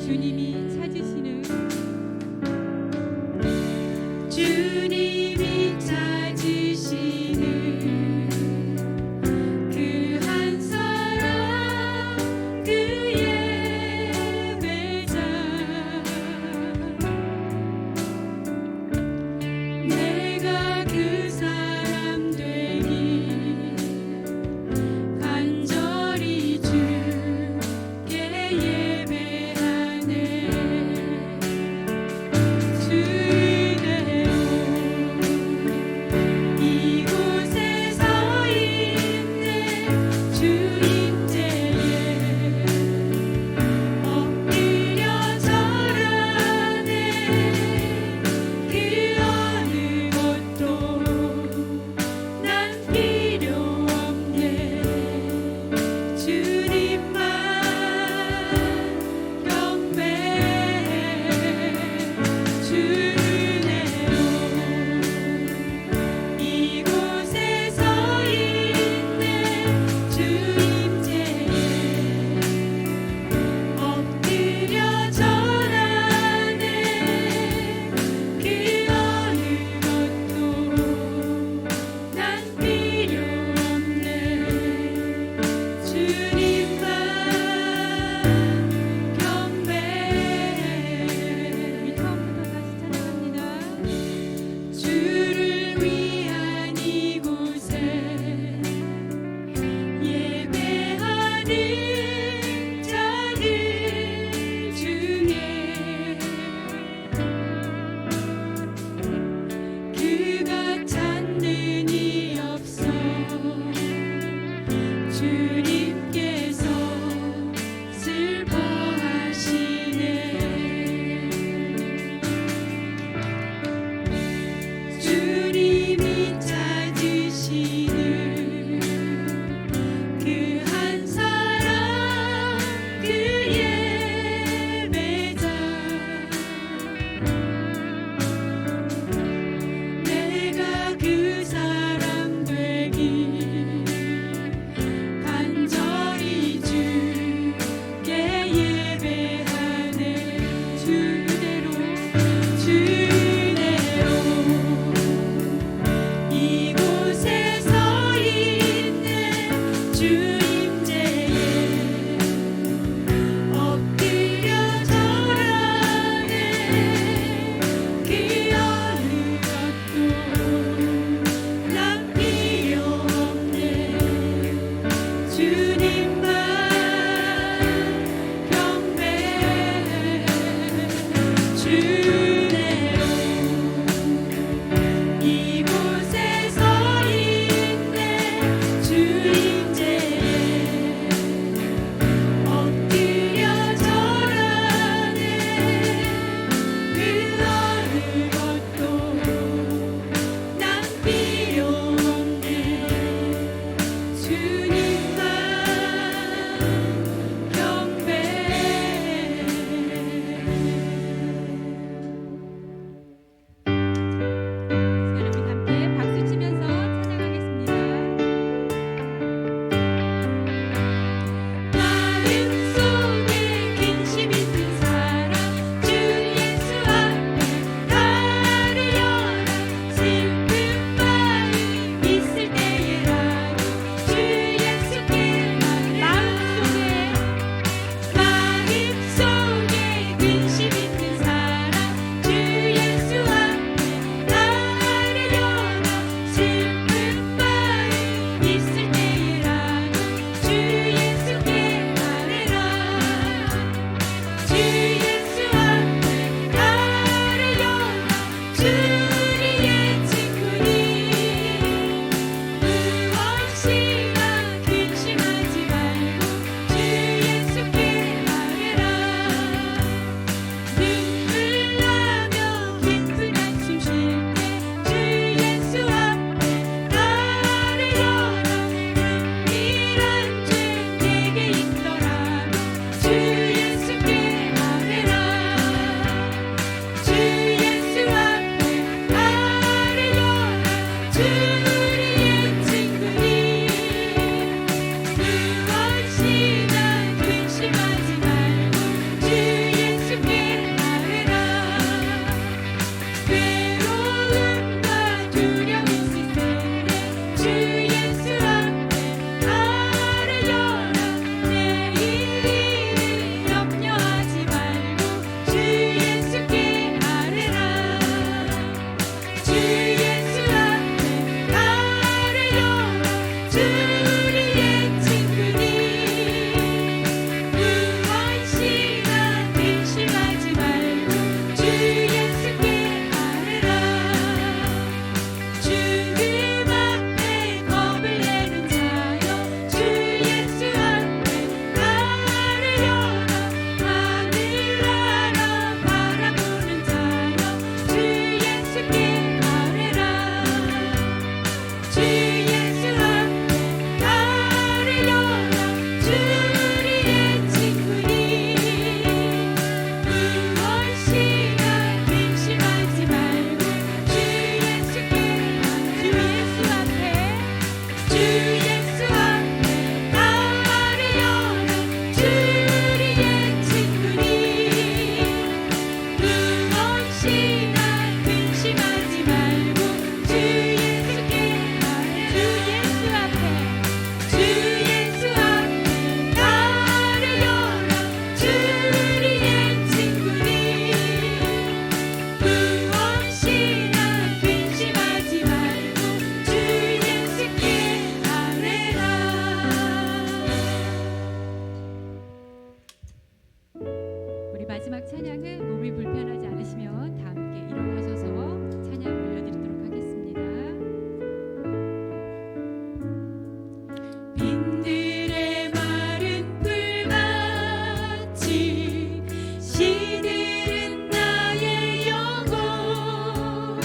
주님이 찾으시는 주님이 찾으시는 그 한 사람 그 예배자 내가 그 사람 되기 간절히 주께 예배하네 주 은혜로 이곳에 서 있네 주 임재에 엎드려 절하네 그 어느 것도 난 필요 없네 주님만 경배해 주 은혜로 이곳에 서 있네 주 임재에 엎드려 절하네 그 어느 것도 난 필요 없네 주님만 경배해 우리 처음부터 다시 찬양합니다. 주를 위한 이곳에 예배하는 자들 중에 그가 찾는 이 없어 주님께서 슬퍼하시네 주님이 찾으시는 그 한 사람 그 예배자 내가 그 사람 되기 간절히 주께 예배하네 주 은혜로 이곳에 서 있네 주 임재에 엎드려 절하네 그 어느 것도 난 필요 없네 주님만 경배해 주 은혜로 이곳에 서 있네 주 임재에 엎드려 절하네 그 어느 것도 난 필요 없네 주님만 경배해 우리 마지막 찬양은 몸이 불편하지 않으시면 다 함께 일어나셔서 찬양 올려드리도록 하겠습니다. 빈들의 마른 풀밭이 시들은 나의 영혼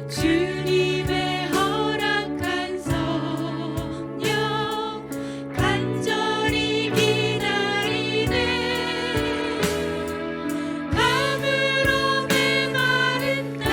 주님의 허락한 성령 간절히 기다리네 가물어 메마른 땅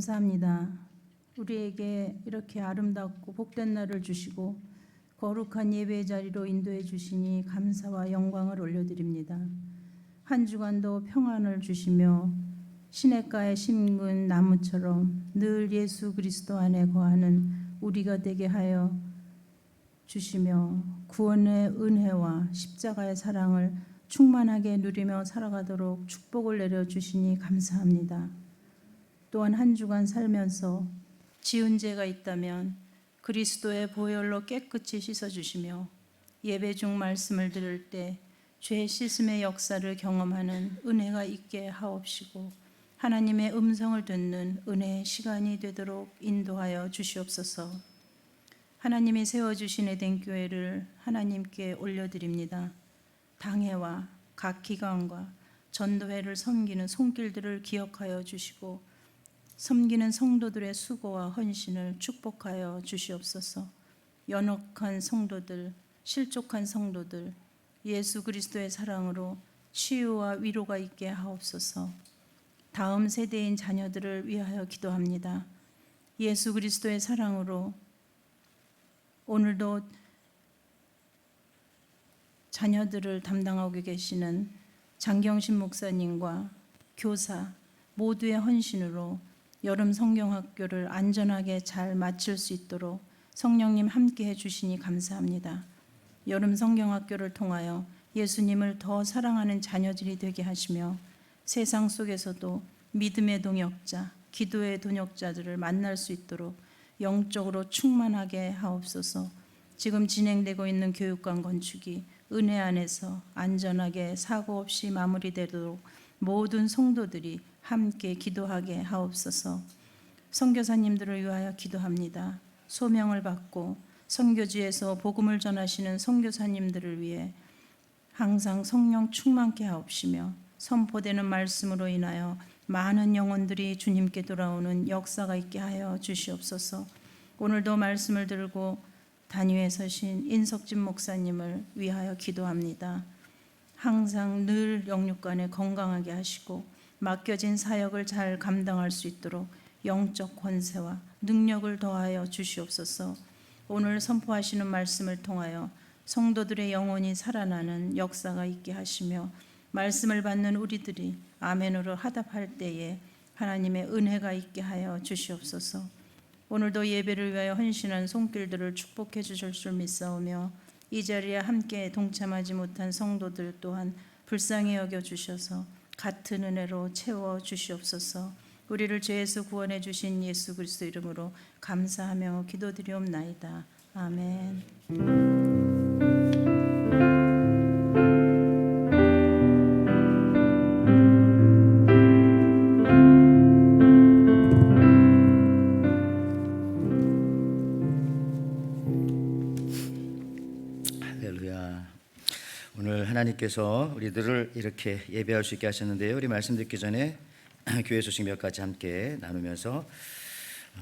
감사합니다. 우리에게 이렇게 아름답고 복된 날을 주시고 거룩한 예배의 자리로 인도해 주시니 감사와 영광을 올려드립니다. 한 주간도 평안을 주시며 시냇가에 심은 나무처럼 늘 예수 그리스도 안에 거하는 우리가 되게 하여 주시며 구원의 은혜와 십자가의 사랑을 충만하게 누리며 살아가도록 축복을 내려주시니 감사합니다. 또한 한 주간 살면서 지은 죄가 있다면 그리스도의 보혈로 깨끗이 씻어주시며 예배 중 말씀을 들을 때 죄 씻음의 역사를 경험하는 은혜가 있게 하옵시고 하나님의 음성을 듣는 은혜의 시간이 되도록 인도하여 주시옵소서. 하나님이 세워주신 에덴 교회를 하나님께 올려드립니다. 당회와 각 기관과 전도회를 섬기는 손길들을 기억하여 주시고 섬기는 성도들의 수고와 헌신을 축복하여 주시옵소서. 연약한 성도들, 실족한 성도들, 예수 그리스도의 사랑으로 치유와 위로가 있게 하옵소서. 다음 세대인 자녀들을 위하여 기도합니다. 예수 그리스도의 사랑으로 오늘도 자녀들을 담당하고 계시는 장경신 목사님과 교사 모두의 헌신으로 여름 성경학교를 안전하게 잘 마칠 수 있도록 성령님 함께 해주시니 감사합니다. 여름 성경학교를 통하여 예수님을 더 사랑하는 자녀들이 되게 하시며 세상 속에서도 믿음의 동역자, 기도의 동역자들을 만날 수 있도록 영적으로 충만하게 하옵소서. 지금 진행되고 있는 교육관 건축이 은혜 안에서 안전하게 사고 없이 마무리되도록 모든 성도들이 함께 기도하게 하옵소서. 선교사님들을 위하여 기도합니다. 소명을 받고 선교지에서 복음을 전하시는 선교사님들을 위해 항상 성령 충만케 하옵시며 선포되는 말씀으로 인하여 많은 영혼들이 주님께 돌아오는 역사가 있게 하여 주시옵소서. 오늘도 말씀을 들고 단위에 서신 인석진 목사님을 위하여 기도합니다. 항상 늘 영육간에 건강하게 하시고 맡겨진 사역을 잘 감당할 수 있도록 영적 권세와 능력을 더하여 주시옵소서. 오늘 선포하시는 말씀을 통하여 성도들의 영혼이 살아나는 역사가 있게 하시며 말씀을 받는 우리들이 아멘으로 화답할 때에 하나님의 은혜가 있게 하여 주시옵소서. 오늘도 예배를 위하여 헌신한 손길들을 축복해 주실 줄 믿사오며 이 자리에 함께 동참하지 못한 성도들 또한 불쌍히 여겨 주셔서 같은 은혜로 채워 주시옵소서. 우리를 죄에서 구원해 주신 예수 그리스도 이름으로 감사하며 기도드리옵나이다. 아멘. 할렐루야. 오늘 하나님께서 우리들을 이렇게 예배할 수 있게 하셨는데요. 우리 말씀 듣기 전에 교회 소식 몇 가지 함께 나누면서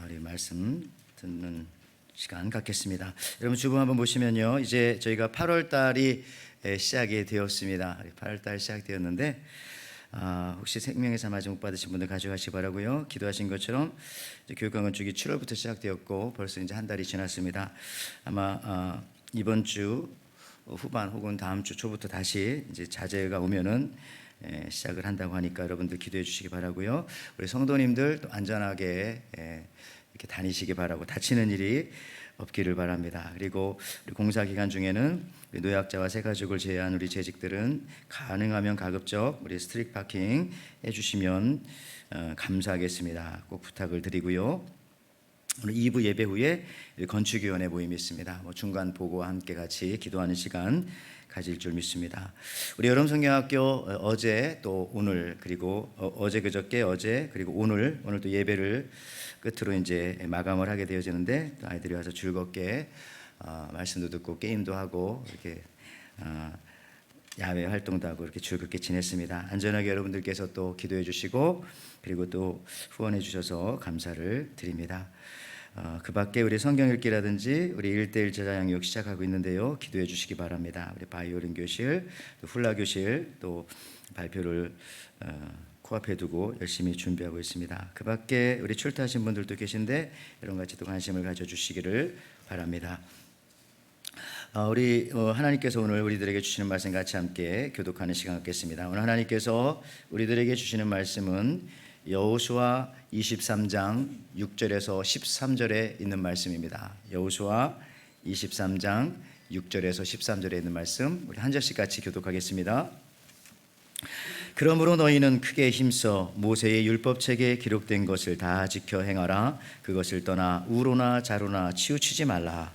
우리 말씀 듣는 시간 갖겠습니다. 여러분 주보 한번 보시면요, 이제 저희가 8월 달이 시작이 되었습니다. 8월 달 시작되었는데 혹시 생명의 삶 아직 못 받으신 분들 가져가시기 바라고요. 기도하신 것처럼 교육관 건축이 7월부터 시작되었고 벌써 이제 한 달이 지났습니다. 아마 이번 주 후반 혹은 다음 주 초부터 다시 이제 자재가 오면은 시작을 한다고 하니까 여러분들 기도해 주시기 바라고요. 우리 성도님들 또 안전하게 이렇게 다니시기 바라고 다치는 일이 없기를 바랍니다. 그리고 우리 공사 기간 중에는 우리 노약자와 새가족을 제외한 우리 재직들은 가능하면 가급적 우리 스트릿 파킹 해주시면 감사하겠습니다. 꼭 부탁을 드리고요. 오늘 2부 예배 후에 건축위원회 모임이 있습니다. 중간 보고와 함께 같이 기도하는 시간 가질 줄 믿습니다. 우리 여름성경학교 어제 또 오늘 그리고 어제 그저께 어제 그리고 오늘 또 예배를 끝으로 이제 마감을 하게 되어지는데 아이들이 와서 즐겁게 말씀도 듣고 게임도 하고 이렇게 야외 활동도 하고 이렇게 즐겁게 지냈습니다. 안전하게 여러분들께서 또 기도해 주시고 그리고 또 후원해 주셔서 감사를 드립니다. 그 밖에 우리 성경 읽기라든지 우리 1:1 제자 양육 시작하고 있는데요. 기도해 주시기 바랍니다. 우리 바이올린 교실, 또 훌라 교실, 또 발표를 코앞에 두고 열심히 준비하고 있습니다. 그 밖에 우리 출타하신 분들도 계신데 이런 같이 또 관심을 가져주시기를 바랍니다. 우리 하나님께서 오늘 우리들에게 주시는 말씀 같이 함께 교독하는 시간 갖겠습니다. 오늘 하나님께서 우리들에게 주시는 말씀은 여호수아 23장 6절에서 13절에 있는 말씀입니다. 여호수아 23장 6절에서 13절에 있는 말씀 우리 한 절씩 같이 교독하겠습니다. 그러므로 너희는 크게 힘써 모세의 율법책에 기록된 것을 다 지켜 행하라. 그것을 떠나 우로나 자로나 치우치지 말라.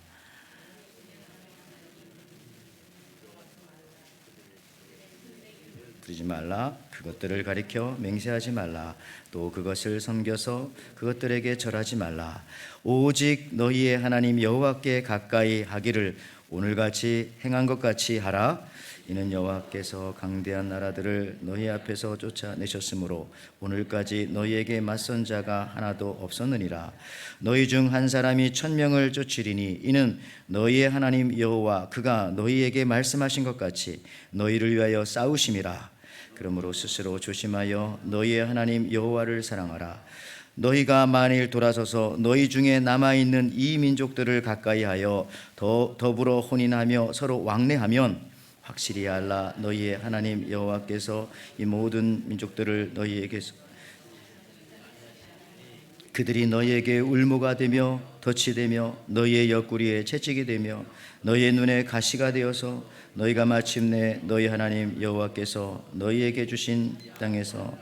부리지 말라. 그것들을 가리켜 맹세하지 말라. 또 그것을 섬겨서 그것들에게 절하지 말라. 오직 너희의 하나님 여호와께 가까이 하기를 오늘같이 행한 것 같이 하라. 이는 여호와께서 강대한 나라들을 너희 앞에서 쫓아내셨으므로 오늘까지 너희에게 맞선 자가 하나도 없었느니라. 너희 중 한 사람이 1000명을 쫓으리니 이는 너희의 하나님 여호와 그가 너희에게 말씀하신 것 같이 너희를 위하여 싸우심이라. 그러므로 스스로 조심하여 너희의 하나님 여호와를 사랑하라. 너희가 만일 돌아서서 너희 중에 남아있는 이 민족들을 가까이하여 더불어 혼인하며 서로 왕래하면 확실히 알라. 너희의 하나님 여호와께서 이 모든 민족들을 너희에게 그들이 너희에게 울무가 되며 덫이 되며 너희의 옆구리에 채찍이 되며 너희의 눈에 가시가 되어서 너희가 마침내 너희 하나님 여호와께서 너희에게 주신 땅에서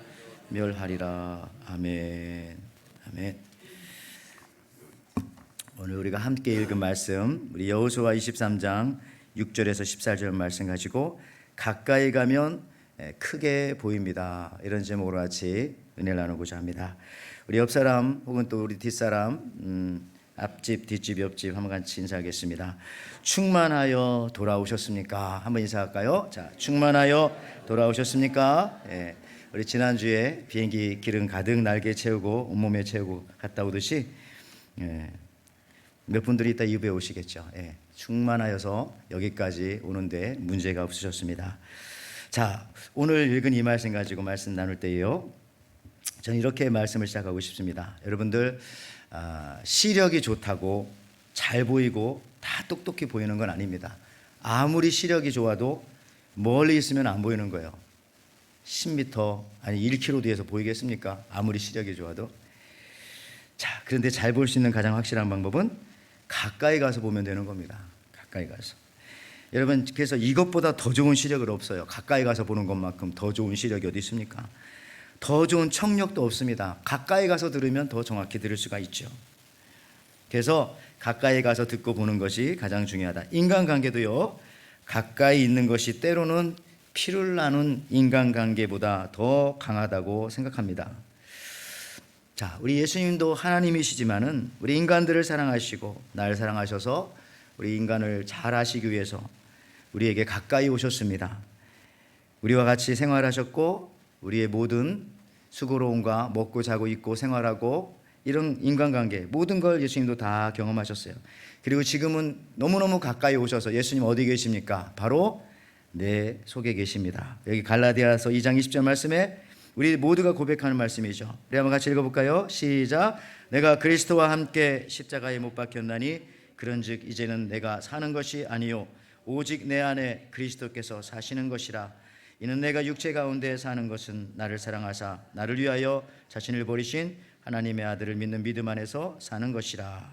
멸하리라. 아멘. 아멘. 오늘 우리가 함께 읽은 말씀 우리 여호수아 23장 6절에서 14절 말씀 가지고 가까이 가면 크게 보입니다. 이런 제목으로 같이 은혜를 나누고자 합니다. 우리 옆사람 혹은 또 우리 뒷사람 앞집 뒷집 옆집 한번 같이 인사하겠습니다. 충만하여 돌아오셨습니까? 한번 인사할까요? 자, 충만하여 돌아오셨습니까? 예, 우리 지난주에 비행기 기름 가득 날개 채우고 온몸에 채우고 갔다 오듯이 몇 분들이 이따 이후에 오시겠죠. 예, 충만하여서 여기까지 오는데 문제가 없으셨습니다. 자, 오늘 읽은 이 말씀 가지고 말씀 나눌 때요, 저는 이렇게 말씀을 시작하고 싶습니다. 여러분들 시력이 좋다고 잘 보이고 다 똑똑히 보이는 건 아닙니다. 아무리 시력이 좋아도 멀리 있으면 안 보이는 거예요. 10m 아니 1km 뒤에서 보이겠습니까? 아무리 시력이 좋아도. 자, 그런데 잘 볼 수 있는 가장 확실한 방법은 가까이 가서 보면 되는 겁니다. 가까이 가서. 여러분, 그래서 이것보다 더 좋은 시력은 없어요. 가까이 가서 보는 것만큼 더 좋은 시력이 어디 있습니까? 더 좋은 청력도 없습니다. 가까이 가서 들으면 더 정확히 들을 수가 있죠. 그래서 가까이 가서 듣고 보는 것이 가장 중요하다. 인간관계도요, 가까이 있는 것이 때로는 피를 나눈 인간관계보다 더 강하다고 생각합니다. 자, 우리 예수님도 하나님이시지만은 우리 인간들을 사랑하시고 날 사랑하셔서 우리 인간을 잘 하시기 위해서 우리에게 가까이 오셨습니다. 우리와 같이 생활하셨고 우리의 모든 수고로움과 먹고 자고 입고 생활하고 이런 인간관계 모든 걸 예수님도 다 경험하셨어요. 그리고 지금은 너무너무 가까이 오셔서 예수님 어디 계십니까? 바로 내 속에 계십니다. 여기 갈라디아서 2장 20절 말씀에 우리 모두가 고백하는 말씀이죠. 우리 한번 같이 읽어볼까요? 시작. 내가 그리스도와 함께 십자가에 못 박혔나니 그런즉 이제는 내가 사는 것이 아니요 오직 내 안에 그리스도께서 사시는 것이라. 이는 내가 육체 가운데 사는 것은 나를 사랑하사 나를 위하여 자신을 버리신 하나님의 아들을 믿는 믿음 안에서 사는 것이라.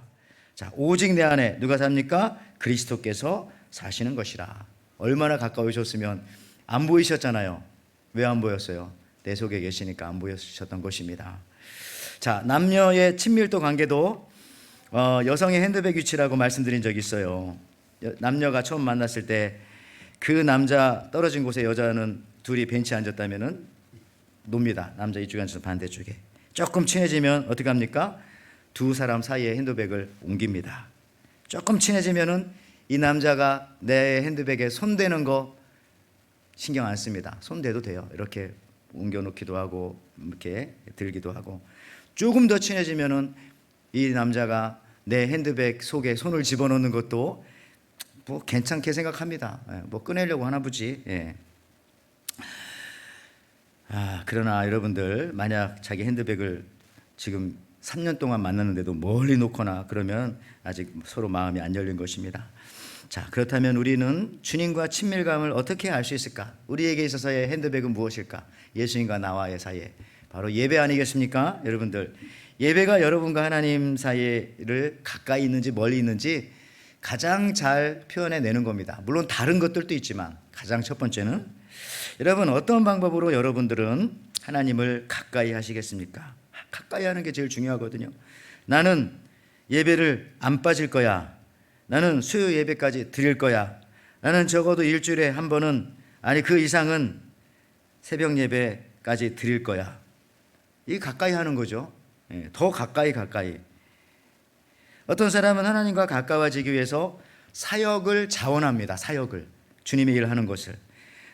자, 오직 내 안에 누가 삽니까? 그리스도께서 사시는 것이라. 얼마나 가까이 오셨으면 안 보이셨잖아요. 왜 안 보였어요? 내 속에 계시니까 안 보이셨던 것입니다. 자, 남녀의 친밀도 관계도 여성의 핸드백 위치라고 말씀드린 적이 있어요. 남녀가 처음 만났을 때 그 남자 떨어진 곳에 여자는 둘이 벤치에 앉았다면은 놉니다. 남자 이쪽에 앉아서 반대쪽에. 조금 친해지면 어떻게 합니까? 두 사람 사이에 핸드백을 옮깁니다. 조금 친해지면은 이 남자가 내 핸드백에 손대는 거 신경 안 씁니다. 손대도 돼요. 이렇게 옮겨놓기도 하고 이렇게 들기도 하고. 조금 더 친해지면은 이 남자가 내 핸드백 속에 손을 집어넣는 것도 뭐 괜찮게 생각합니다. 뭐 꺼내려고 하나 보지. 예. 그러나 여러분들 만약 자기 핸드백을 지금 3년 동안 만났는데도 멀리 놓거나 그러면 아직 서로 마음이 안 열린 것입니다. 자, 그렇다면 우리는 주님과 친밀감을 어떻게 알 수 있을까? 우리에게 있어서의 핸드백은 무엇일까? 예수님과 나와의 사이에 바로 예배 아니겠습니까? 여러분들, 예배가 여러분과 하나님 사이를 가까이 있는지 멀리 있는지 가장 잘 표현해내는 겁니다. 물론 다른 것들도 있지만 가장 첫 번째는, 여러분 어떤 방법으로 여러분들은 하나님을 가까이 하시겠습니까? 가까이 하는 게 제일 중요하거든요. 나는 예배를 안 빠질 거야. 나는 수요 예배까지 드릴 거야. 나는 적어도 일주일에 한 번은, 아니 그 이상은 새벽 예배까지 드릴 거야. 이게 가까이 하는 거죠. 더 가까이. 어떤 사람은 하나님과 가까워지기 위해서 사역을 자원합니다. 사역을, 주님의 일을 하는 것을.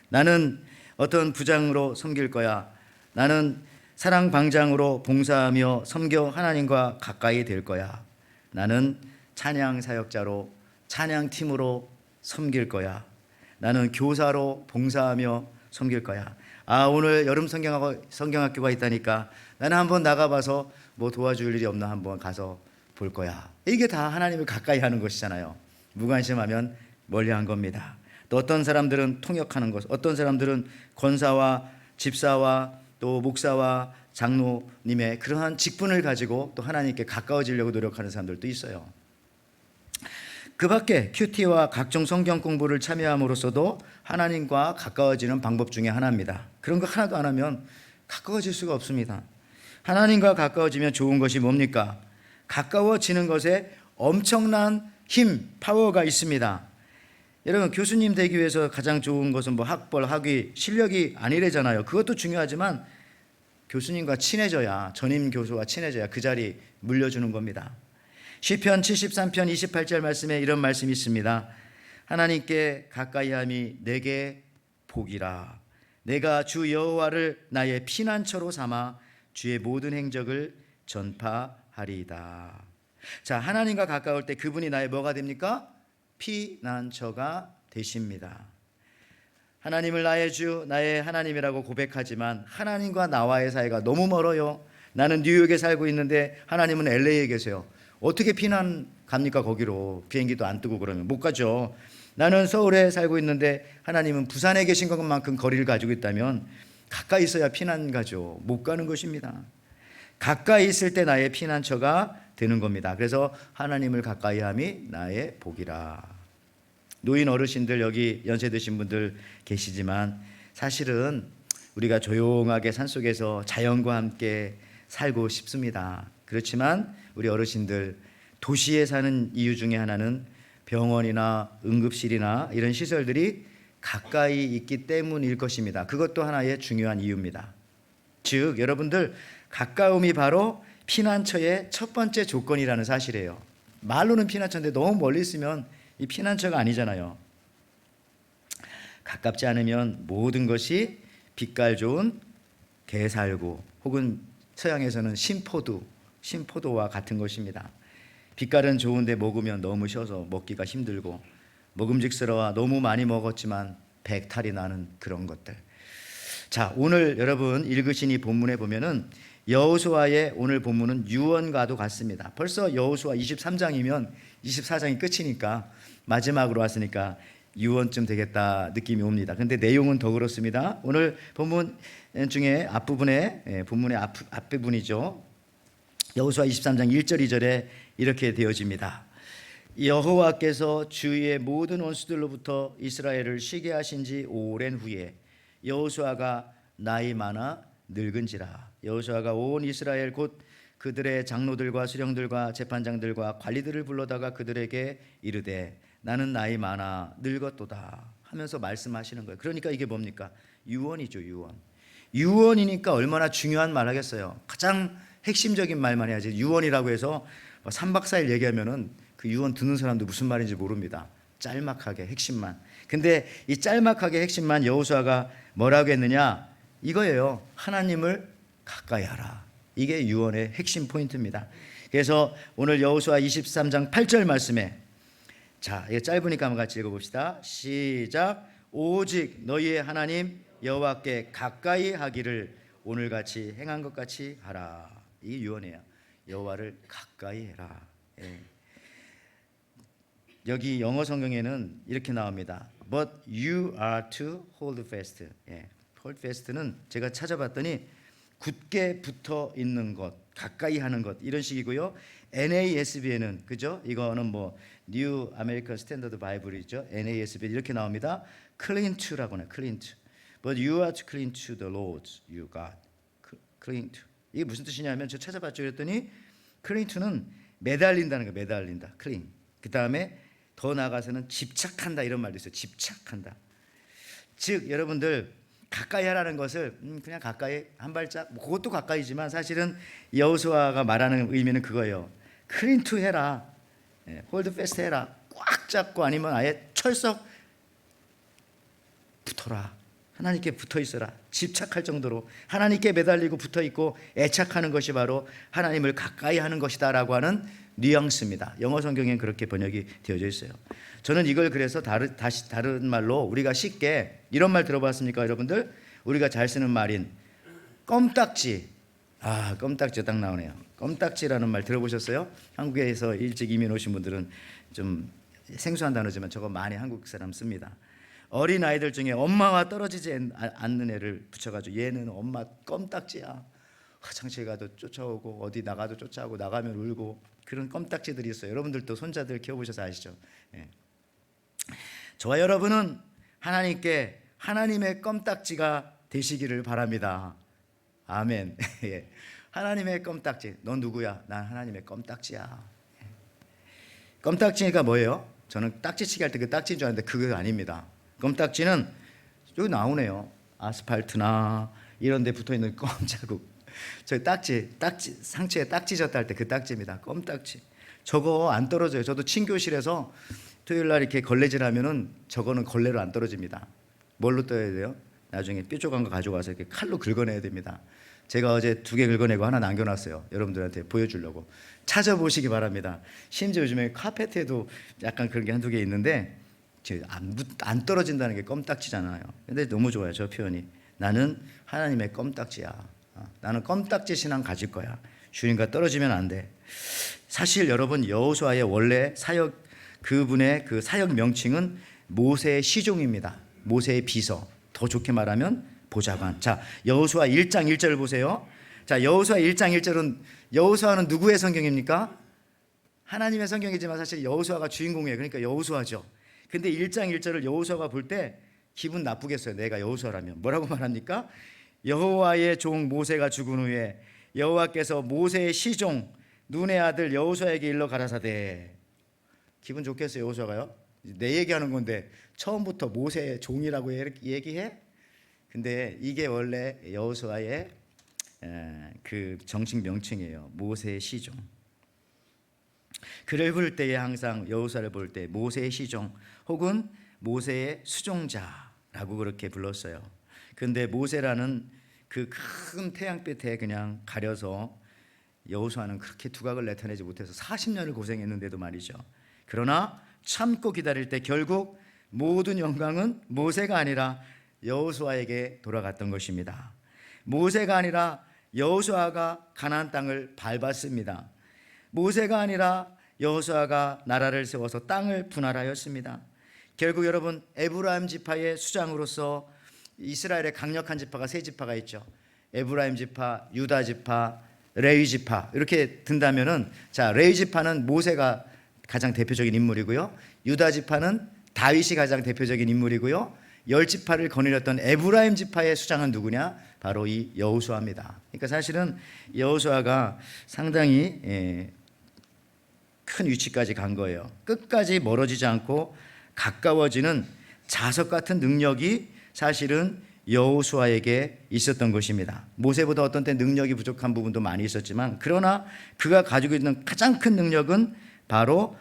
나는 어떤 부장으로 섬길 거야. 나는 사랑방장으로 봉사하며 섬겨 하나님과 가까이 될 거야. 나는 찬양 사역자로, 찬양팀으로 섬길 거야. 나는 교사로 봉사하며 섬길 거야. 오늘 여름 성경학교가 있다니까 나는 한번 나가봐서 뭐 도와줄 일이 없나 한번 가서 볼 거야. 이게 다 하나님을 가까이 하는 것이잖아요. 무관심하면 멀리한 겁니다. 또 어떤 사람들은 통역하는 것, 어떤 사람들은 권사와 집사와 또 목사와 장로님의 그러한 직분을 가지고 또 하나님께 가까워지려고 노력하는 사람들도 있어요. 그 밖에 큐티와 각종 성경 공부를 참여함으로써도 하나님과 가까워지는 방법 중에 하나입니다. 그런 거 하나도 안 하면 가까워질 수가 없습니다. 하나님과 가까워지면 좋은 것이 뭡니까? 가까워지는 것에 엄청난 힘, 파워가 있습니다. 여러분, 교수님 되기 위해서 가장 좋은 것은 뭐 학벌, 학위, 실력이 아니래잖아요. 그것도 중요하지만 교수님과 친해져야, 전임 교수와 친해져야 그 자리 물려주는 겁니다. 시편 73편 28절 말씀에 이런 말씀이 있습니다. 하나님께 가까이함이 내게 복이라. 내가 주 여호와를 나의 피난처로 삼아 주의 모든 행적을 전파하리이다. 자, 하나님과 가까울 때 그분이 나의 뭐가 됩니까? 피난처가 되십니다. 하나님을 나의 주, 나의 하나님이라고 고백하지만 하나님과 나와의 사이가 너무 멀어요. 나는 뉴욕에 살고 있는데 하나님은 LA에 계세요. 어떻게 피난 갑니까? 거기로 비행기도 안 뜨고 그러면 못 가죠. 나는 서울에 살고 있는데 하나님은 부산에 계신 것만큼 거리를 가지고 있다면 가까이 있어야 피난 가죠. 못 가는 것입니다. 가까이 있을 때 나의 피난처가 되는 겁니다. 그래서 하나님을 가까이 함이 나의 복이라. 노인 어르신들 여기 연세 드신 분들 계시지만 사실은 우리가 조용하게 산속에서 자연과 함께 살고 싶습니다. 그렇지만 우리 어르신들 도시에 사는 이유 중에 하나는 병원이나 응급실이나 이런 시설들이 가까이 있기 때문일 것입니다. 그것도 하나의 중요한 이유입니다. 즉 여러분들, 가까움이 바로 피난처의 첫 번째 조건이라는 사실이에요. 말로는 피난처인데 너무 멀리 있으면 이 피난처가 아니잖아요. 가깝지 않으면 모든 것이 빛깔 좋은 게살구 혹은 서양에서는 신포도와 같은 것입니다. 빛깔은 좋은데 먹으면 너무 셔서 먹기가 힘들고 먹음직스러워 너무 많이 먹었지만 백탈이 나는 그런 것들. 자, 오늘 여러분 읽으신 이 본문에 보면은 여호수아의 오늘 본문은 유언과도 같습니다. 벌써 여호수아 23장이면 24장이 끝이니까 마지막으로 왔으니까 유언쯤 되겠다 느낌이 옵니다. 근데 내용은 더 그렇습니다. 오늘 본문 중에 앞부분에, 본문의 앞부분이죠. 여호수아 23장 1절 2절에 이렇게 되어집니다. 여호와께서 주위의 모든 원수들로부터 이스라엘을 쉬게 하신 지 오랜 후에 여호수아가 나이 많아 늙은지라. 여호수아가 온 이스라엘 곧 그들의 장로들과 수령들과 재판장들과 관리들을 불러다가 그들에게 이르되 나는 나이 많아 늙었도다 하면서 말씀하시는 거예요. 그러니까 이게 뭡니까? 유언이죠. 유언이니까 얼마나 중요한 말 하겠어요. 가장 핵심적인 말만 해야지. 유언이라고 해서 3박 4일 얘기하면은 그 유언 듣는 사람도 무슨 말인지 모릅니다. 짤막하게 핵심만. 근데 이 짤막하게 핵심만 여호수아가 뭐라고 했느냐? 이거예요. 하나님을 가까이 하라. 이게 유언의 핵심 포인트입니다. 그래서 오늘 여호수아 23장 8절 말씀에, 자, 이게 짧으니까 한번 같이 읽어봅시다. 시작. 오직 너희의 하나님 여호와께 가까이 하기를 오늘같이 행한 것 같이 하라. 이게 유언이에요. 여호와를 가까이 해라. 예. 여기 영어 성경에는 이렇게 나옵니다. But you are to hold fast. 예. hold fast는 제가 찾아봤더니 굳게 붙어 있는 것, 가까이 하는 것 이런 식이고요. NASB에는 그죠? 이거는 뭐 New American Standard Bible이죠. NASB 이렇게 나옵니다. Cling to라고 해요. cling to. But you are to cling to the Lord, you God. cling to. 이게 무슨 뜻이냐면 제가 찾아봤죠. 그랬더니 cling to는 매달린다는 거예요. 매달린다. cling. 그 다음에 더 나아가서는 집착한다 이런 말도 있어요. 집착한다. 즉 여러분들 가까이 하라는 것을 그냥 가까이 한 발짝 그것도 가까이지만 사실은 여호수아가 말하는 의미는 그거예요. cling to 해라. hold fast 해라. 꽉 잡고 아니면 아예 철썩 붙어라. 하나님께 붙어 있어라. 집착할 정도로 하나님께 매달리고 붙어 있고 애착하는 것이 바로 하나님을 가까이 하는 것이다라고 하는 뉘앙스입니다. 영어 성경엔 그렇게 번역이 되어져 있어요. 저는 이걸 그래서 다시 다른 말로 우리가 쉽게 이런 말 들어봤습니까, 여러분들? 우리가 잘 쓰는 말인 껌딱지. 아, 껌딱지 딱 나오네요. 껌딱지라는 말 들어보셨어요? 한국에서 일찍 이민 오신 분들은 좀 생소한 단어지만 저거 많이 한국 사람 씁니다. 어린 아이들 중에 엄마와 떨어지지 않는 애를 붙여가지고 얘는 엄마 껌딱지야. 화장실 가도 쫓아오고 어디 나가도 쫓아오고 나가면 울고 그런 껌딱지들이 있어요. 여러분들도 손자들 키워보셔서 아시죠? 예. 저와 여러분은 하나님께 하나님의 껌딱지가 되시기를 바랍니다. 아멘. 예. 하나님의 껌딱지. 넌 누구야? 난 하나님의 껌딱지야. 예. 껌딱지가 뭐예요? 저는 딱지치기 할 때 그 딱지인 줄 알았는데 그거 아닙니다. 껌딱지는 여기 나오네요. 아스팔트나 이런 데 붙어있는 껌자국. 저 딱지 상처에 딱지 졌다 할 때 그 딱지입니다. 껌딱지. 저거 안 떨어져요. 저도 친교실에서 토요일 날 이렇게 걸레질하면은 저거는 걸레로 안 떨어집니다. 뭘로 떠야 돼요? 나중에 뾰족한 거 가져와서 이렇게 칼로 긁어내야 됩니다. 제가 어제 2개 긁어내고 하나 남겨놨어요. 여러분들한테 보여주려고. 찾아보시기 바랍니다. 심지어 요즘에 카페트에도 약간 그런 게 한두 개 있는데 안 떨어진다는 게 껌딱지잖아요. 근데 너무 좋아요. 저 표현이. 나는 하나님의 껌딱지야. 나는 껌딱지 신앙 가질 거야. 주님과 떨어지면 안 돼. 사실 여러분 여호수아의 원래 사역 그분의 그 사역 명칭은 모세의 시종입니다. 모세의 비서. 더 좋게 말하면 보좌관. 자, 여호수아 1장 1절을 보세요. 자, 여호수아 1장 1절은 여호수아는 누구의 성경입니까? 하나님의 성경이지만 사실 여호수아가 주인공이에요. 그러니까 여호수아죠. 근데 1장 1절을 여호수아가 볼 때 기분 나쁘겠어요. 내가 여호수아라면. 뭐라고 말합니까? 여호와의 종 모세가 죽은 후에 여호와께서 모세의 시종 눈의 아들 여호수아에게 일러 가라사대. 기분 좋겠어요, 여호수아가요? 내 얘기하는 건데 처음부터 모세의 종이라고 얘기해? 근데 이게 원래 여호수아의 그 정식 명칭이에요. 모세의 시종. 그를 부를 때에 항상 여호수아를 볼 때 모세의 시종 혹은 모세의 수종자라고 그렇게 불렀어요. 근데 모세라는 그 큰 태양빛에 그냥 가려서 여호수아는 그렇게 두각을 나타내지 못해서 40년을 고생했는데도 말이죠. 그러나 참고 기다릴 때 결국 모든 영광은 모세가 아니라 여호수아에게 돌아갔던 것입니다. 모세가 아니라 여호수아가 가나안 땅을 밟았습니다. 모세가 아니라 여호수아가 나라를 세워서 땅을 분할하였습니다. 결국 여러분 에브라임 지파의 수장으로서 이스라엘의 강력한 지파가 3지파가 있죠. 에브라임 지파, 유다 지파, 레위 지파 이렇게 든다면은 자 레위 지파는 모세가 가장 대표적인 인물이고요. 유다 지파는 다윗이 가장 대표적인 인물이고요. 10지파를 거느렸던 에브라임 지파의 수장은 누구냐? 바로 이 여호수아입니다. 그러니까 사실은 여호수아가 상당히 큰 위치까지 간 거예요. 끝까지 멀어지지 않고 가까워지는 자석 같은 능력이 사실은 여호수아에게 있었던 것입니다. 모세보다 어떤 때 능력이 부족한 부분도 많이 있었지만 그러나 그가 가지고 있는 가장 큰 능력은 바로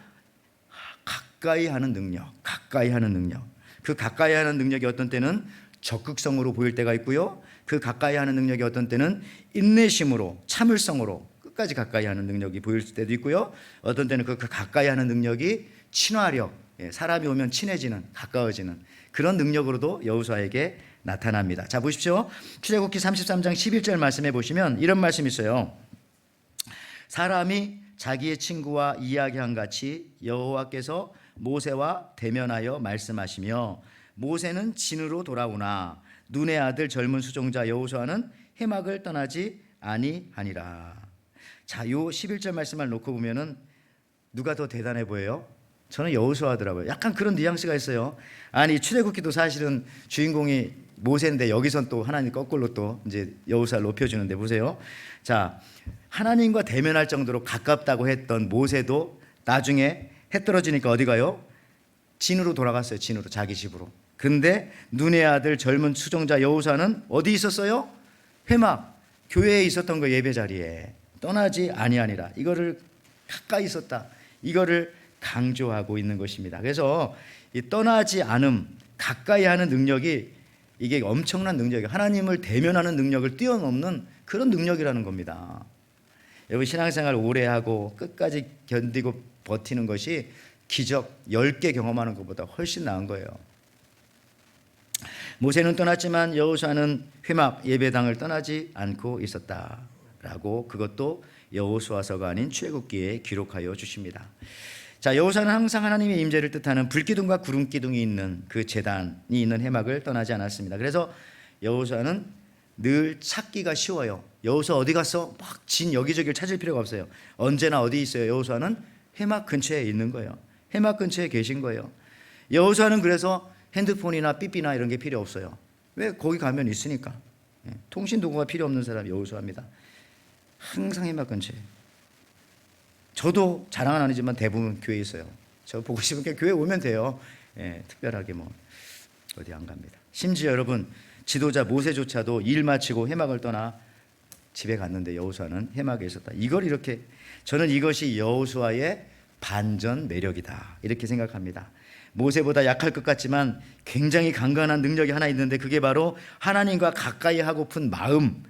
가까이 하는 능력, 가까이 하는 능력. 그 가까이 하는 능력이 어떤 때는 적극성으로 보일 때가 있고요. 그 가까이 하는 능력이 어떤 때는 인내심으로, 참을성으로 끝까지 가까이 하는 능력이 보일 때도 있고요. 어떤 때는 그 가까이 하는 능력이 친화력, 사람이 오면 친해지는, 가까워지는 그런 능력으로도 여호수아에게 나타납니다. 자, 보십시오. 출애굽기 33장 11절 말씀해 보시면 이런 말씀이 있어요. 사람이 자기의 친구와 이야기한 같이 여호와께서 모세와 대면하여 말씀하시며 모세는 진으로 돌아오나 눈의 아들 젊은 수종자 여호수아는 해막을 떠나지 아니하니라. 자, 요 11절 말씀을 놓고 보면은 누가 더 대단해 보여요? 저는 여호수아더라고요. 약간 그런 뉘앙스가 있어요. 아니, 출애굽기도 사실은 주인공이 모세인데 여기선 또 하나님 거꾸로 또 이제 여호수아를 높여주는데 보세요. 자, 하나님과 대면할 정도로 가깝다고 했던 모세도 나중에 해 떨어지니까 어디 가요? 진으로 돌아갔어요. 진으로, 자기 집으로. 근데 눈의 아들 젊은 수종자 여호수아는 어디 있었어요? 회막, 교회에 있었던 거, 예배 자리에 떠나지 아니하니라. 이거를 가까이 있었다, 이거를 강조하고 있는 것입니다. 그래서 이 떠나지 않음, 가까이 하는 능력이 이게 엄청난 능력이에요. 하나님을 대면하는 능력을 뛰어넘는 그런 능력이라는 겁니다. 여러분, 신앙생활 오래 하고 끝까지 견디고 버티는 것이 기적 10개 경험하는 것보다 훨씬 나은 거예요. 모세는 떠났지만 여호수아는 회막 예배당을 떠나지 않고 있었다라고, 그것도 여호수아서가 아닌 출애굽기에 기록하여 주십니다. 자, 여호수아는 항상 하나님의 임재를 뜻하는 불기둥과 구름기둥이 있는 그 제단이 있는 해막을 떠나지 않았습니다. 그래서 여호수아는 늘 찾기가 쉬워요. 여호수아 어디 갔어? 막 진 여기저기를 찾을 필요가 없어요. 언제나 어디 있어요? 여호수아는 해막 근처에 있는 거예요. 해막 근처에 계신 거예요. 여호수아는 그래서 핸드폰이나 삐삐나 이런 게 필요 없어요. 왜? 거기 가면 있으니까. 통신 도구가 필요 없는 사람이 여호수아입니다. 항상 해막 근처에. 저도 자랑은 아니지만 대부분 교회에 있어요. 저 보고 싶으니까 교회 오면 돼요. 특별하게 뭐 어디 안 갑니다. 심지어 여러분, 지도자 모세조차도 일 마치고 해막을 떠나 집에 갔는데 여호수아는 해막에 있었다. 이걸 이렇게, 저는 이것이 여호수아의 반전 매력이다, 이렇게 생각합니다. 모세보다 약할 것 같지만 굉장히 강건한 능력이 하나 있는데 그게 바로 하나님과 가까이 하고픈 마음,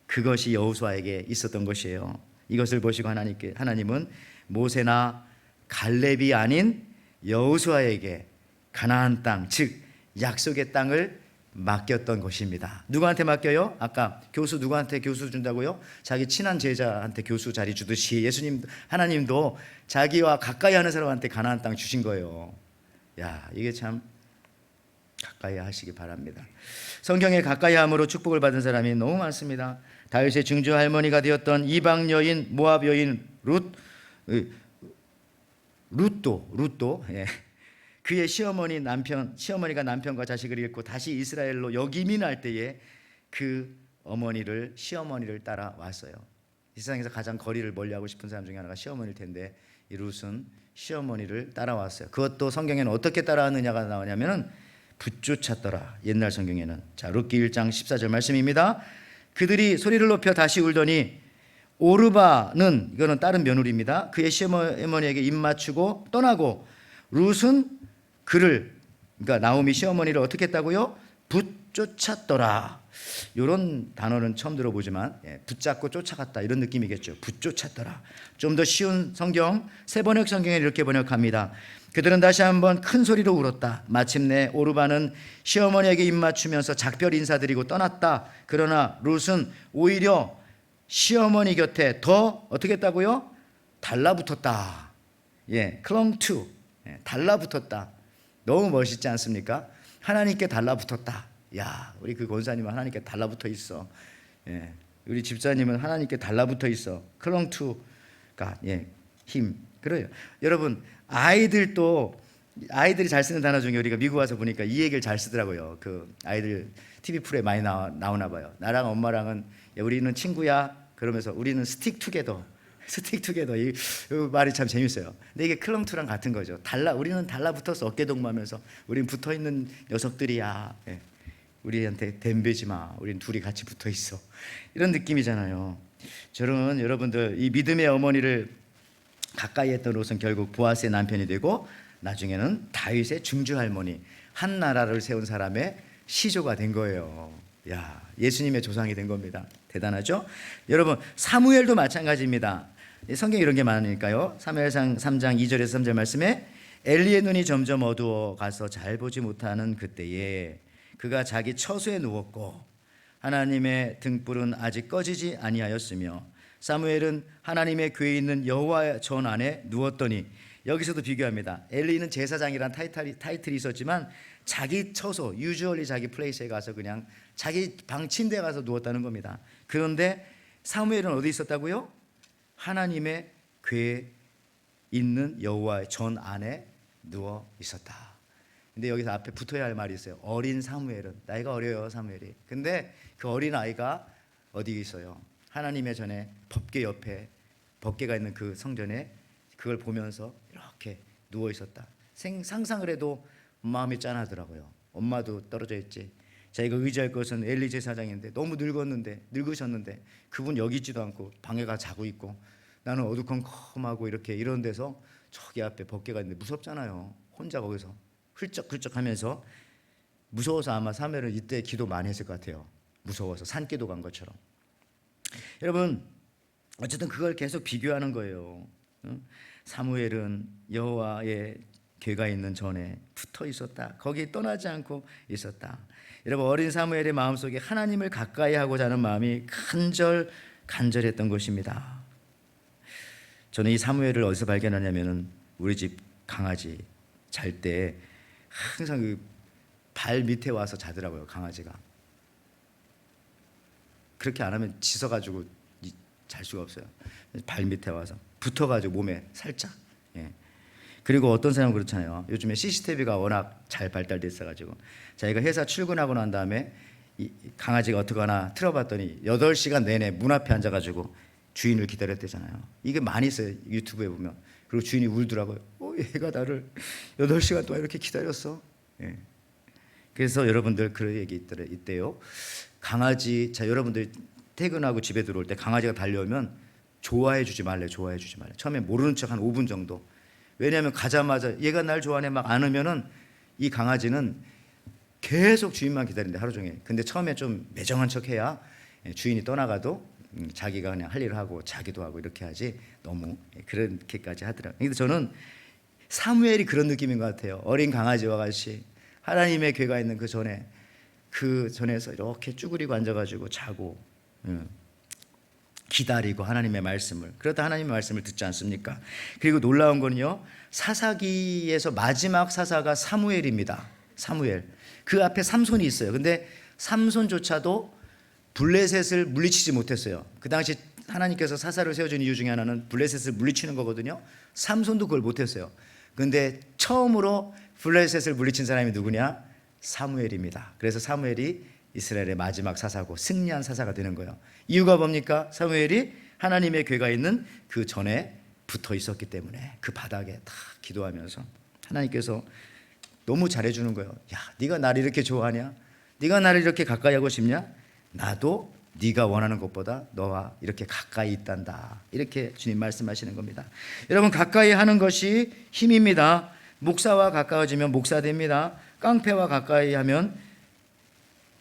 그것이 여호수아에게 있었던 것이에요. 이것을 보시고 하나님은 모세나 갈렙이 아닌 여호수아에게 가나안 땅, 즉 약속의 땅을 맡겼던 것입니다. 누구한테 맡겨요? 아까 교수, 누구한테 교수 준다고요? 자기 친한 제자한테 교수 자리 주듯이 예수님, 하나님도 자기와 가까이 하는 사람한테 가나안 땅 주신 거예요. 야, 이게 참 가까이 하시기 바랍니다. 성경에 가까이 함으로 축복을 받은 사람이 너무 많습니다. 다윗의 증조 할머니가 되었던 이방 여인, 모압 여인 룻도, 그의 시어머니가 남편과 자식을 잃고 다시 이스라엘로 역이민할 때에 그 시어머니를 따라왔어요. 이 세상에서 가장 거리를 멀리하고 싶은 사람 중에 하나가 시어머니일 텐데, 이 룻은 시어머니를 따라왔어요. 그것도 성경에는 어떻게 따라왔느냐가 나오냐면은 붙쫓았더라, 옛날 성경에는. 자, 룻기 1장 14절 말씀입니다. 그들이 소리를 높여 다시 울더니 오르바는, 이거는 다른 며느리입니다, 그의 시어머니에게 입 맞추고 떠나고, 룻은 그러니까 나오미 시어머니를 어떻게 했다고요? 붙쫓았더라. 이런 단어는 처음 들어보지만 붙잡고 쫓아갔다, 이런 느낌이겠죠. 붙쫓았더라. 좀 더 쉬운 성경, 세번역 성경에 이렇게 번역합니다. 그들은 다시 한번 큰 소리로 울었다. 마침내 오르바는 시어머니에게 입 맞추면서 작별 인사드리고 떠났다. 그러나 룻은 오히려 시어머니 곁에 더 어떻게 했다고요? 달라붙었다. clung to, 달라붙었다. 너무 멋있지 않습니까? 하나님께 달라붙었다. 야, 우리 그 권사님은 하나님께 달라붙어 있어. 우리 집사님은 하나님께 달라붙어 있어. clung to God, 힘. 그래요. 여러분, 아이들이 잘 쓰는 단어 중에 우리가 미국 와서 보니까 이 얘기를 잘 쓰더라고요. 그 아이들 TV 프로에 많이 나오나 봐요. 나랑 엄마랑은 우리는 친구야. 그러면서 우리는 스틱 투게더. 이 말이 참 재밌어요. 근데 이게 클렁투랑 같은 거죠. 우리는 달라붙어서 어깨동무하면서 우린 붙어있는 녀석들이야. 우리한테 덤비지 마. 우린 둘이 같이 붙어있어. 이런 느낌이잖아요. 저는 여러분들, 이 믿음의 어머니를 가까이 했던 롯은 결국 보아스의 남편이 되고 나중에는 다윗의 증조 할머니, 한 나라를 세운 사람의 시조가 된 거예요. 야, 예수님의 조상이 된 겁니다. 대단하죠? 여러분, 사무엘도 마찬가지입니다. 성경에 이런 게 많으니까요. 사무엘상 3장 2절에서 3절 말씀에 엘리의 눈이 점점 어두워 가서 잘 보지 못하는 그때에 그가 자기 처소에 누웠고 하나님의 등불은 아직 꺼지지 아니하였으며 사무엘은 하나님의 궤에 있는 여호와의 전 안에 누웠더니, 여기서도 비교합니다. 엘리는 제사장이란 타이틀이 있었지만 자기 처소, 유주얼리 자기 플레이스에 가서 그냥 자기 방 침대에 가서 누웠다는 겁니다. 그런데 사무엘은 어디 있었다고요? 하나님의 궤에 있는 여호와의 전 안에 누워 있었다. 근데 여기서 앞에 붙어야 할 말이 있어요. 어린 사무엘은, 나이가 어려요 사무엘이. 근데 그 어린 아이가 어디 있어요? 하나님의 전에 법궤 옆에, 법궤가 있는 그 성전에 그걸 보면서 이렇게 누워 있었다. 상상을 해도 마음이 짠하더라고요. 엄마도 떨어져 있지. 자기가 의지할 것은 엘리 제사장인데 너무 늙으셨는데 그분 여기 있지도 않고 방에 가 자고 있고, 나는 어두컴컴하고 이렇게 이런 데서 저기 앞에 법궤가 있는데 무섭잖아요. 혼자 거기서 훌쩍훌쩍하면서 무서워서 아마 사무엘은 이때 기도 많이 했을 것 같아요. 무서워서 산기도 간 것처럼. 여러분, 어쨌든 그걸 계속 비교하는 거예요. 사무엘은 여호와의 궤가 있는 전에 붙어 있었다. 거기 떠나지 않고 있었다. 여러분, 어린 사무엘의 마음속에 하나님을 가까이 하고자 하는 마음이 간절했던 것입니다. 저는 이 사무엘을 어디서 발견하냐면은 우리 집 강아지 잘 때 항상 그 발 밑에 와서 자더라고요. 강아지가 그렇게 안 하면 짖어가지고 잘 수가 없어요. 발 밑에 와서 붙어가지고 몸에 살짝. 예. 그리고 어떤 사람은 그렇잖아요. 요즘에 CCTV가 워낙 잘 발달돼 있어가지고 자기가 회사 출근하고 난 다음에 이 강아지가 어떻게 하나 틀어봤더니 8시간 내내 문 앞에 앉아가지고 주인을 기다렸대잖아요. 이게 많이 있어요. 유튜브에 보면. 그리고 주인이 울더라고요. 얘가 나를 8시간 동안 이렇게 기다렸어. 예. 그래서 여러분들 그런 얘기 있대요. 강아지, 자 여러분들 퇴근하고 집에 들어올 때 강아지가 달려오면 좋아해 주지 말래. 처음에 모르는 척 한 5분 정도. 왜냐하면 가자마자 얘가 날 좋아하네 막 안으면은 이 강아지는 계속 주인만 기다린대, 하루 종일. 근데 처음에 좀 매정한 척 해야 주인이 떠나가도 자기가 그냥 할 일을 하고 자기도 하고 이렇게 하지, 너무 그렇게까지 하더라고요. 근데 저는 사무엘이 그런 느낌인 것 같아요. 어린 강아지와 같이 하나님의 궤가 있는 그 전에서 이렇게 쭈그리고 앉아가지고 자고 기다리고 하나님의 말씀을, 그러다 하나님의 말씀을 듣지 않습니까? 그리고 놀라운 거는요, 사사기에서 마지막 사사가 사무엘입니다. 사무엘. 그 앞에 삼손이 있어요. 근데 삼손조차도 블레셋을 물리치지 못했어요. 그 당시 하나님께서 사사를 세워준 이유 중에 하나는 블레셋을 물리치는 거거든요. 삼손도 그걸 못했어요. 근데 처음으로 블레셋을 물리친 사람이 누구냐? 사무엘입니다. 그래서 사무엘이 이스라엘의 마지막 사사고 승리한 사사가 되는 거예요. 이유가 뭡니까? 사무엘이 하나님의 궤가 있는 그 전에 붙어 있었기 때문에, 그 바닥에 다 기도하면서 하나님께서 너무 잘해주는 거예요. 야, 네가 나를 이렇게 좋아하냐? 네가 나를 이렇게 가까이 하고 싶냐? 나도 네가 원하는 것보다 너와 이렇게 가까이 있단다. 이렇게 주님 말씀하시는 겁니다. 여러분, 가까이 하는 것이 힘입니다. 목사와 가까워지면 목사 됩니다. 깡패와 가까이 하면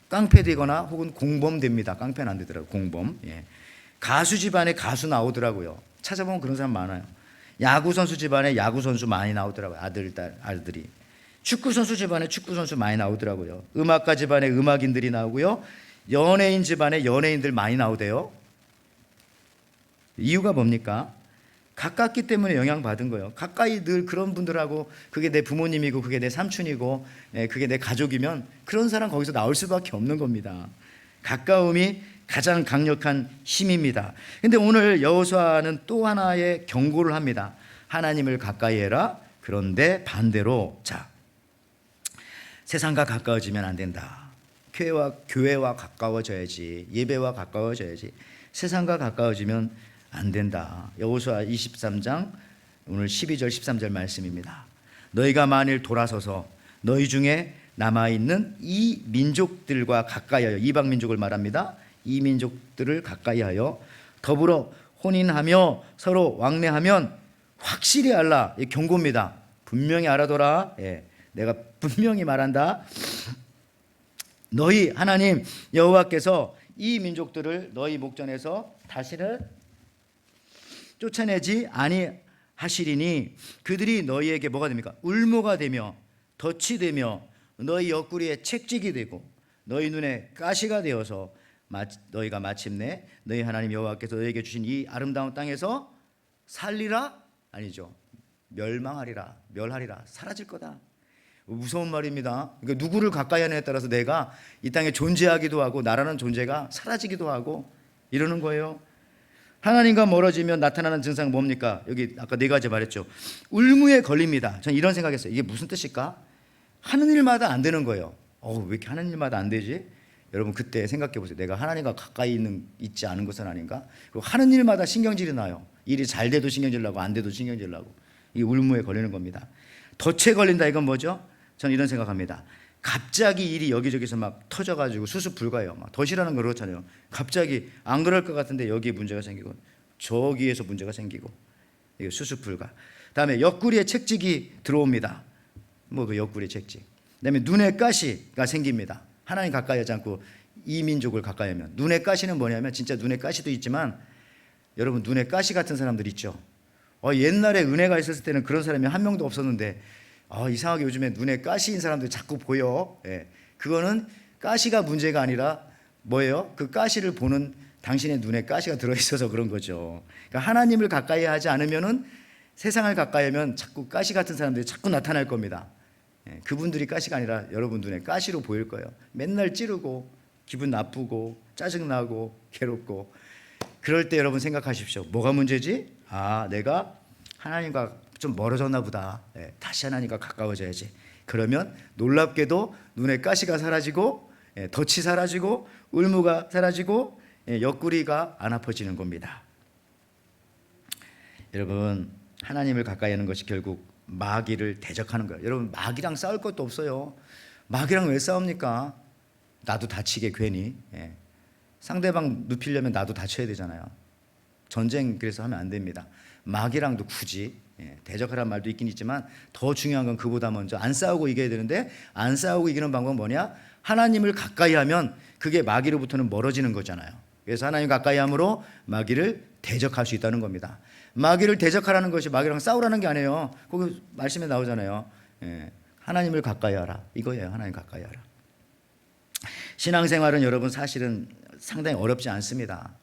깡패 되거나 혹은 공범 됩니다. 깡패는 안 되더라고요. 공범. 예. 가수 집안에 가수 나오더라고요. 찾아보면 그런 사람 많아요. 야구 선수 집안에 야구 선수 많이 나오더라고요. 아들들이. 축구 선수 집안에 축구 선수 많이 나오더라고요. 음악가 집안에 음악인들이 나오고요. 연예인 집안에 연예인들 많이 나오대요. 이유가 뭡니까? 가깝기 때문에 영향받은 거예요. 가까이 늘 그런 분들하고, 그게 내 부모님이고 그게 내 삼촌이고 그게 내 가족이면 그런 사람 거기서 나올 수밖에 없는 겁니다. 가까움이 가장 강력한 힘입니다. 근데 오늘 여호수아는 또 하나의 경고를 합니다. 하나님을 가까이 해라. 그런데 반대로, 자, 세상과 가까워지면 안 된다. 교회와 가까워져야지, 예배와 가까워져야지. 세상과 가까워지면 안 된다. 여호수아 23장 오늘 12절 13절 말씀입니다. 너희가 만일 돌아서서 너희 중에 남아있는 이 민족들과 가까이하여, 이방 민족을 말합니다. 이 민족들을 가까이하여 더불어 혼인하며 서로 왕래하면 확실히 알라. 이 경고입니다. 분명히 알아둬라. 예, 내가 분명히 말한다. 너희 하나님 여호와께서 이 민족들을 너희 목전에서 다시는 쫓아내지 하시리니 그들이 너희에게 뭐가 됩니까? 울무가 되며 덫이 되며 너희 옆구리에 채찍이 되고 너희 눈에 가시가 되어서 너희가 마침내 너희 하나님 여호와께서 너희에게 주신 이 아름다운 땅에서 살리라? 아니죠. 멸망하리라, 멸하리라, 사라질 거다. 무서운 말입니다. 그러니까 누구를 가까이 하느냐에 따라서 내가 이 땅에 존재하기도 하고 나라는 존재가 사라지기도 하고 이러는 거예요. 하나님과 멀어지면 나타나는 증상은 뭡니까? 여기 아까 4가지 말했죠. 울무에 걸립니다. 저는 이런 생각했어요. 이게 무슨 뜻일까? 하는 일마다 안 되는 거예요. 왜 이렇게 하는 일마다 안 되지? 여러분 그때 생각해 보세요. 내가 하나님과 가까이 있지 않은 것은 아닌가? 그리고 하는 일마다 신경질이 나요. 일이 잘 돼도 신경질 나고 안 돼도 신경질 나고. 이게 울무에 걸리는 겁니다. 덫에 걸린다 이건 뭐죠? 저는 이런 생각합니다. 갑자기 일이 여기저기서 막 터져가지고 수습 불가해요. 막 덫이라는 거 그렇잖아요. 갑자기 안 그럴 것 같은데 여기에 문제가 생기고 저기에서 문제가 생기고 이게 수습 불가. 다음에 옆구리에 채찍이 들어옵니다. 뭐 그 옆구리에 채찍. 그다음에 눈에 가시가 생깁니다. 하나님 가까이 하지 않고 이 민족을 가까이 하면 눈에 가시는 뭐냐면 진짜 눈에 가시도 있지만 여러분 눈에 가시 같은 사람들 있죠. 옛날에 은혜가 있었을 때는 그런 사람이 한 명도 없었는데 이상하게 요즘에 눈에 가시인 사람들이 자꾸 보여. 그거는 가시가 문제가 아니라 뭐예요? 그 가시를 보는 당신의 눈에 가시가 들어있어서 그런 거죠. 그러니까 하나님을 가까이 하지 않으면은 세상을 가까이 하면 자꾸 가시 같은 사람들이 자꾸 나타날 겁니다. 그분들이 가시가 아니라 여러분 눈에 가시로 보일 거예요. 맨날 찌르고 기분 나쁘고 짜증나고 괴롭고 그럴 때 여러분 생각하십시오. 뭐가 문제지? 내가 하나님과 좀 멀어졌나 보다. 다시 하나님과 가까워져야지. 그러면 놀랍게도 눈에 가시가 사라지고 덫이 사라지고 울무가 사라지고 옆구리가 안 아파지는 겁니다. 여러분 하나님을 가까이 하는 것이 결국 마귀를 대적하는 거예요. 여러분 마귀랑 싸울 것도 없어요. 마귀랑 왜 싸웁니까? 나도 다치게 괜히. 상대방 눕히려면 나도 다쳐야 되잖아요. 전쟁 그래서 하면 안 됩니다. 마귀랑도 굳이 대적하라는 말도 있긴 있지만 더 중요한 건 그보다 먼저 안 싸우고 이겨야 되는데 안 싸우고 이기는 방법은 뭐냐? 하나님을 가까이 하면 그게 마귀로부터는 멀어지는 거잖아요. 그래서 하나님 가까이 함으로 마귀를 대적할 수 있다는 겁니다. 마귀를 대적하라는 것이 마귀랑 싸우라는 게 아니에요. 거기 말씀에 나오잖아요. 하나님을 가까이 하라. 이거예요. 하나님 가까이 하라. 신앙생활은 여러분 사실은 상당히 어렵지 않습니다.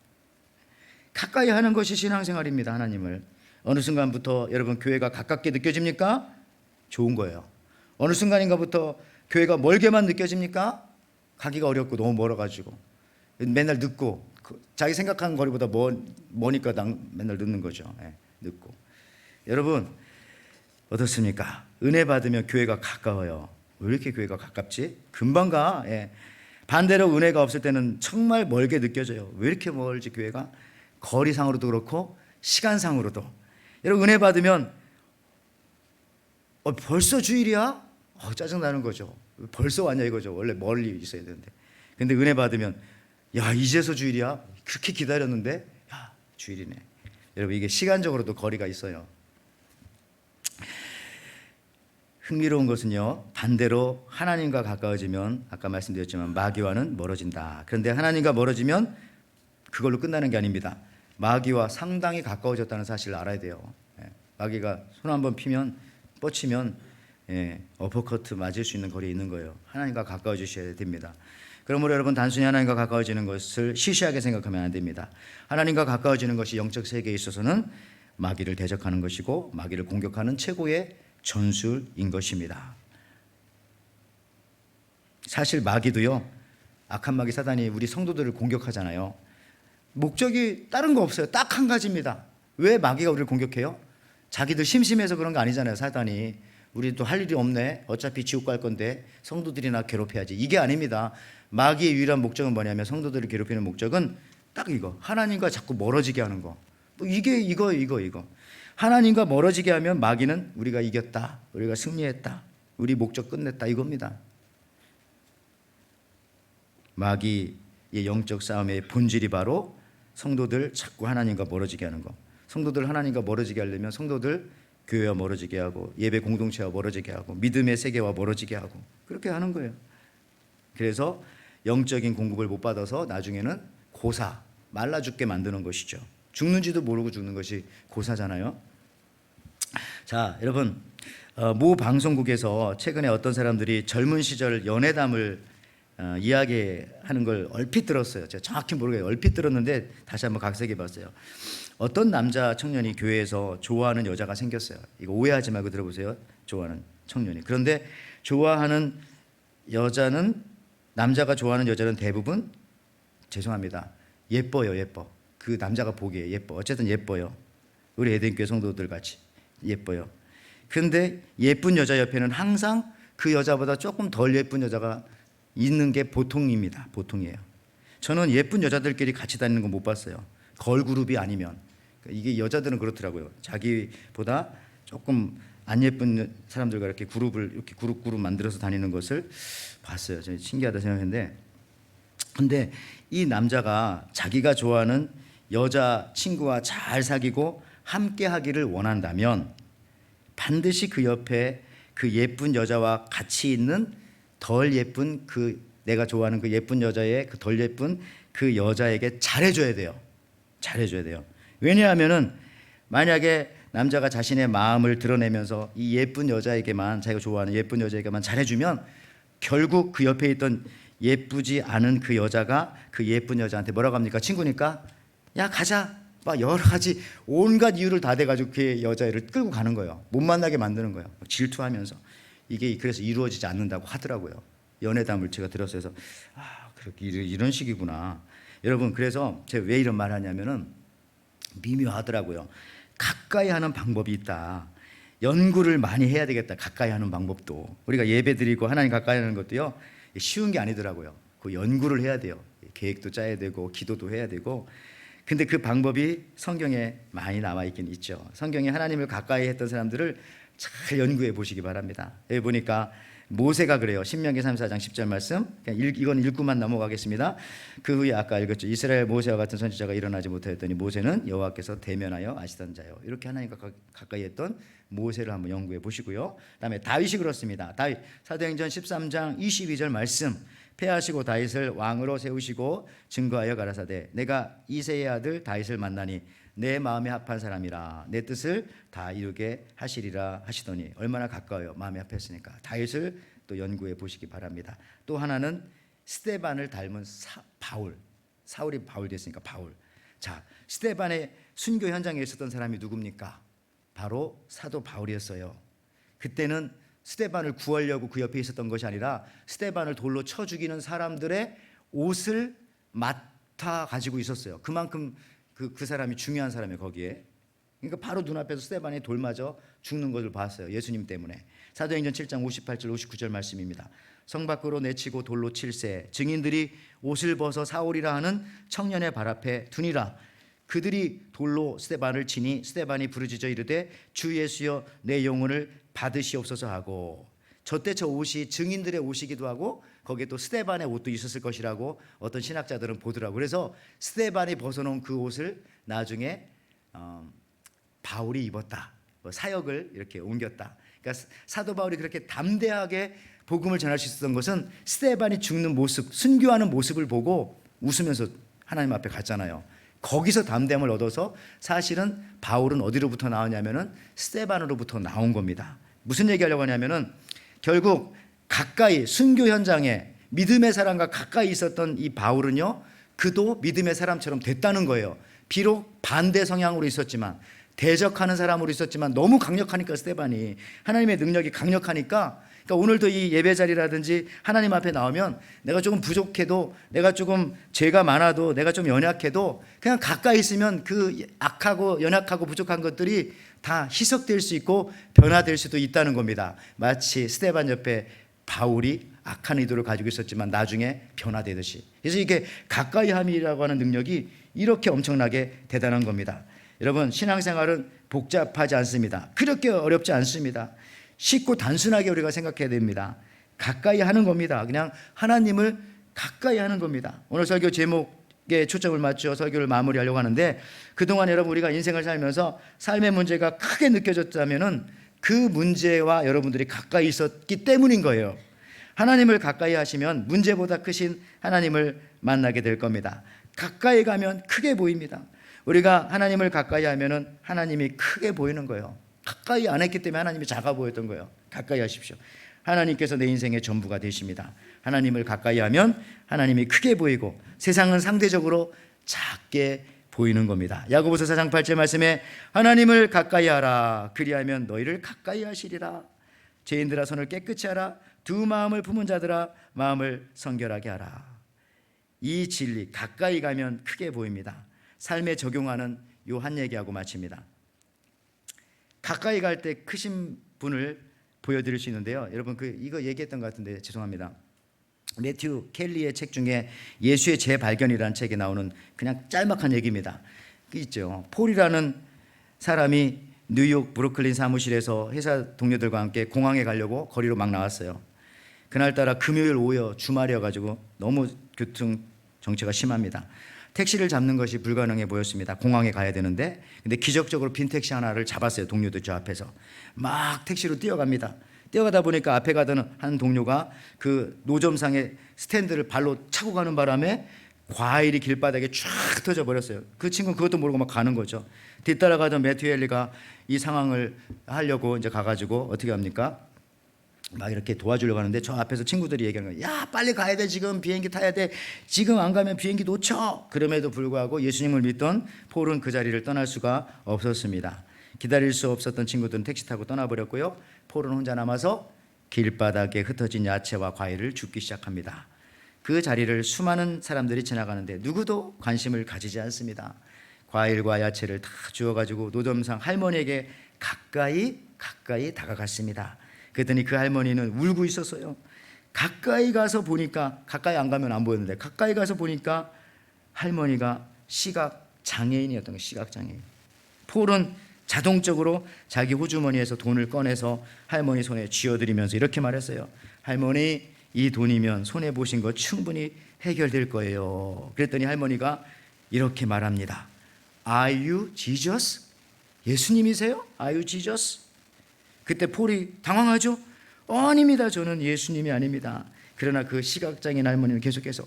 가까이 하는 것이 신앙생활입니다. 하나님을. 어느 순간부터 여러분 교회가 가깝게 느껴집니까? 좋은 거예요. 어느 순간인가부터 교회가 멀게만 느껴집니까? 가기가 어렵고 너무 멀어가지고 맨날 늦고 자기 생각하는 거리보다 머니까 맨날 늦는 거죠. 늦고. 여러분 어떻습니까? 은혜 받으면 교회가 가까워요. 왜 이렇게 교회가 가깝지? 금방 가. 반대로 은혜가 없을 때는 정말 멀게 느껴져요. 왜 이렇게 멀지 교회가? 거리상으로도 그렇고 시간상으로도. 여러분 은혜 받으면 벌써 주일이야? 짜증나는 거죠. 벌써 왔냐 이거죠. 원래 멀리 있어야 되는데. 근데 은혜 받으면 야 이제서 주일이야? 그렇게 기다렸는데 야 주일이네. 여러분 이게 시간적으로도 거리가 있어요. 흥미로운 것은요 반대로 하나님과 가까워지면 아까 말씀드렸지만 마귀와는 멀어진다. 그런데 하나님과 멀어지면 그걸로 끝나는 게 아닙니다. 마귀와 상당히 가까워졌다는 사실을 알아야 돼요. 마귀가 손 한번 피면 뻗치면 어퍼커트 맞을 수 있는 거리에 있는 거예요. 하나님과 가까워지셔야 됩니다. 그러므로 여러분 단순히 하나님과 가까워지는 것을 시시하게 생각하면 안 됩니다. 하나님과 가까워지는 것이 영적 세계에 있어서는 마귀를 대적하는 것이고 마귀를 공격하는 최고의 전술인 것입니다. 사실 마귀도요 악한 마귀 사단이 우리 성도들을 공격하잖아요. 목적이 다른 거 없어요. 딱 한 가지입니다. 왜 마귀가 우리를 공격해요? 자기들 심심해서 그런 거 아니잖아요. 사단이 우리도 할 일이 없네. 어차피 지옥 갈 건데 성도들이나 괴롭혀야지. 이게 아닙니다. 마귀의 유일한 목적은 뭐냐면 성도들을 괴롭히는 목적은 딱 이거. 하나님과 자꾸 멀어지게 하는 거. 이게 이거. 하나님과 멀어지게 하면 마귀는 우리가 이겼다. 우리가 승리했다. 우리 목적 끝냈다. 이겁니다. 마귀의 영적 싸움의 본질이 바로 성도들 자꾸 하나님과 멀어지게 하는 거. 성도들 하나님과 멀어지게 하려면 성도들 교회와 멀어지게 하고 예배 공동체와 멀어지게 하고 믿음의 세계와 멀어지게 하고 그렇게 하는 거예요. 그래서 영적인 공급을 못 받아서 나중에는 고사, 말라 죽게 만드는 것이죠. 죽는지도 모르고 죽는 것이 고사잖아요. 자, 여러분, 모 방송국에서 최근에 어떤 사람들이 젊은 시절 연애담을 이야기하는 걸 얼핏 들었어요. 제가 정확히 모르겠어요. 얼핏 들었는데 다시 한번 각색해 봤어요. 어떤 남자 청년이 교회에서 좋아하는 여자가 생겼어요. 이거 오해하지 말고 들어보세요. 좋아하는 청년이. 그런데 좋아하는 여자는, 남자가 좋아하는 여자는 대부분, 죄송합니다, 예뻐요. 예뻐. 그 남자가 보기에 예뻐. 어쨌든 예뻐요. 우리 에덴교회 성도들 같이 예뻐요. 근데 예쁜 여자 옆에는 항상 그 여자보다 조금 덜 예쁜 여자가 있는 게 보통입니다. 보통이에요. 저는 예쁜 여자들끼리 같이 다니는 거 못 봤어요. 걸그룹이 아니면. 이게 여자들은 그렇더라고요. 자기보다 조금 안 예쁜 사람들과 이렇게 그룹 만들어서 다니는 것을 봤어요. 저는 신기하다 생각했는데, 근데 이 남자가 자기가 좋아하는 여자 친구와 잘 사귀고 함께 하기를 원한다면 반드시 그 옆에 그 예쁜 여자와 같이 있는 덜 예쁜, 그 내가 좋아하는 그 예쁜 여자의 그 덜 예쁜 그 여자에게 잘해줘야 돼요. 잘해줘야 돼요. 왜냐하면은 만약에 남자가 자신의 마음을 드러내면서 이 예쁜 여자에게만, 자기가 좋아하는 예쁜 여자에게만 잘해주면 결국 그 옆에 있던 예쁘지 않은 그 여자가 그 예쁜 여자한테 뭐라고 합니까? 친구니까 야 가자, 막 여러 가지 온갖 이유를 다 대가지고 그 여자애를 끌고 가는 거예요. 못 만나게 만드는 거예요. 질투하면서. 이게 그래서 이루어지지 않는다고 하더라고요. 연애담을 제가 들었어요. 그래서 그렇게 이런 식이구나. 여러분, 그래서 제가 왜 이런 말을 하냐면은 미묘하더라고요. 가까이 하는 방법이 있다. 연구를 많이 해야 되겠다. 가까이 하는 방법도. 우리가 예배 드리고 하나님 가까이 하는 것도요, 쉬운 게 아니더라고요. 그 연구를 해야 돼요. 계획도 짜야 되고 기도도 해야 되고. 근데 그 방법이 성경에 많이 나와 있긴 있죠. 성경에 하나님을 가까이 했던 사람들을 잘 연구해 보시기 바랍니다. 여기 보니까 모세가 그래요. 신명기 34장 10절 말씀. 이건 읽고만 넘어가겠습니다. 그 후에 아까 읽었죠. 이스라엘 모세와 같은 선지자가 일어나지 못하였더니 모세는 여호와께서 대면하여 아시던 자요. 이렇게 하나님과 가까이 했던 모세를 한번 연구해 보시고요. 그다음에 다윗이 그렇습니다. 다윗 사도행전 13장 22절 말씀. 패하시고 다윗을 왕으로 세우시고 증거하여 가라사대 내가 이새의 아들 다윗을 만나니 내 마음에 합한 사람이라 내 뜻을 다 이루게 하시리라 하시더니 얼마나 가까워요. 마음에 합했으니까. 다윗을 또 연구해 보시기 바랍니다. 또 하나는 스데반을 닮은 바울. 사울이 바울 됐으니까 바울. 자, 스데반의 순교 현장에 있었던 사람이 누굽니까? 바로 사도 바울이었어요. 그때는 스데반을 구하려고 그 옆에 있었던 것이 아니라 스데반을 돌로 쳐 죽이는 사람들의 옷을 맡아 가지고 있었어요. 그만큼 그 사람이 중요한 사람이에요. 거기에. 그러니까 바로 눈앞에서 스데반이 돌 맞아 죽는 것을 봤어요. 예수님 때문에. 사도행전 7장 58절 59절 말씀입니다. 성 밖으로 내치고 돌로 칠세 증인들이 옷을 벗어 사울이라 하는 청년의 발 앞에 두니라. 그들이 돌로 스데반을 치니 스데반이 부르짖어 이르되 주 예수여 내 영혼을 받으시옵소서 하고. 저때 저 옷이 증인들의 옷이기도 하고 거기에 또 스데반의 옷도 있었을 것이라고 어떤 신학자들은 보더라고요. 그래서 스데반이 벗어놓은 그 옷을 나중에 바울이 입었다. 사역을 이렇게 옮겼다. 그러니까 사도 바울이 그렇게 담대하게 복음을 전할 수 있었던 것은 스데반이 죽는 모습, 순교하는 모습을 보고 웃으면서 하나님 앞에 갔잖아요. 거기서 담대함을 얻어서 사실은 바울은 어디로부터 나오냐면은 스데반으로부터 나온 겁니다. 무슨 얘기하려고 하냐면은 결국 가까이 순교 현장에 믿음의 사람과 가까이 있었던 이 바울은요, 그도 믿음의 사람처럼 됐다는 거예요. 비록 반대 성향으로 있었지만, 대적하는 사람으로 있었지만 너무 강력하니까 스데반이, 하나님의 능력이 강력하니까, 그러니까 오늘도 이 예배 자리라든지 하나님 앞에 나오면 내가 조금 부족해도, 내가 조금 죄가 많아도, 내가 좀 연약해도 그냥 가까이 있으면 그 악하고 연약하고 부족한 것들이 다 희석될 수 있고 변화될 수도 있다는 겁니다. 마치 스데반 옆에 바울이 악한 의도를 가지고 있었지만 나중에 변화되듯이. 그래서 이게 가까이함이라고 하는 능력이 이렇게 엄청나게 대단한 겁니다. 여러분, 신앙생활은 복잡하지 않습니다. 그렇게 어렵지 않습니다. 쉽고 단순하게 우리가 생각해야 됩니다. 가까이 하는 겁니다. 그냥 하나님을 가까이 하는 겁니다. 오늘 설교 제목에 초점을 맞춰 설교를 마무리하려고 하는데, 그동안 여러분 우리가 인생을 살면서 삶의 문제가 크게 느껴졌다면은 그 문제와 여러분들이 가까이 있었기 때문인 거예요. 하나님을 가까이 하시면 문제보다 크신 하나님을 만나게 될 겁니다. 가까이 가면 크게 보입니다. 우리가 하나님을 가까이 하면은 하나님이 크게 보이는 거예요. 가까이 안 했기 때문에 하나님이 작아 보였던 거예요. 가까이 하십시오. 하나님께서 내 인생의 전부가 되십니다. 하나님을 가까이 하면 하나님이 크게 보이고 세상은 상대적으로 작게 보이는 겁니다. 야고보서 4장 8절 말씀에 하나님을 가까이 하라. 그리하면 너희를 가까이 하시리라. 죄인들아 손을 깨끗이 하라. 두 마음을 품은 자들아 마음을 성결하게 하라. 이 진리 가까이 가면 크게 보입니다. 삶에 적용하는 요 한 얘기하고 마칩니다. 가까이 갈 때 크신 분을 보여드릴 수 있는데요. 여러분 이거 얘기했던 것 같은데 죄송합니다. 매튜 켈리의 책 중에 예수의 재발견이라는 책에 나오는 그냥 짤막한 얘기입니다. 그 있죠. 폴이라는 사람이 뉴욕 브루클린 사무실에서 회사 동료들과 함께 공항에 가려고 거리로 막 나왔어요. 그날따라 금요일 오후 주말이어가지고 너무 교통 정체가 심합니다. 택시를 잡는 것이 불가능해 보였습니다. 공항에 가야 되는데 근데 기적적으로 빈 택시 하나를 잡았어요. 동료들 저 앞에서 막 택시로 뛰어갑니다. 뛰어가다 보니까 앞에 가던 한 동료가 그 노점상의 스탠드를 발로 차고 가는 바람에 과일이 길바닥에 쫙 터져 버렸어요. 그 친구는 그것도 모르고 막 가는 거죠. 뒤따라가던 매튜 헬리가 이 상황을 하려고 이제 가가지고 어떻게 합니까? 막 이렇게 도와주려고 하는데 저 앞에서 친구들이 얘기하는 거예요. 야 빨리 가야 돼. 지금 비행기 타야 돼. 지금 안 가면 비행기 놓쳐. 그럼에도 불구하고 예수님을 믿던 폴은 그 자리를 떠날 수가 없었습니다. 기다릴 수 없었던 친구들은 택시 타고 떠나버렸고요. 폴은 혼자 남아서 길바닥에 흩어진 야채와 과일을 줍기 시작합니다. 그 자리를 수많은 사람들이 지나가는데 누구도 관심을 가지지 않습니다. 과일과 야채를 다 주워가지고 노점상 할머니에게 가까이 다가갔습니다. 그랬더니 그 할머니는 울고 있었어요. 가까이 가서 보니까 가까이 안 가면 안 보였는데 가까이 가서 보니까 할머니가 시각장애인이었던 거예요. 시각장애인. 폴은 자동적으로 자기 호주머니에서 돈을 꺼내서 할머니 손에 쥐어드리면서 이렇게 말했어요. 할머니 이 돈이면 손해보신 거 충분히 해결될 거예요. 그랬더니 할머니가 이렇게 말합니다. Are you Jesus? 예수님이세요? Are you Jesus? 그때 폴이 당황하죠. 아닙니다. 저는 예수님이 아닙니다. 그러나 그 시각장애인 할머니는 계속해서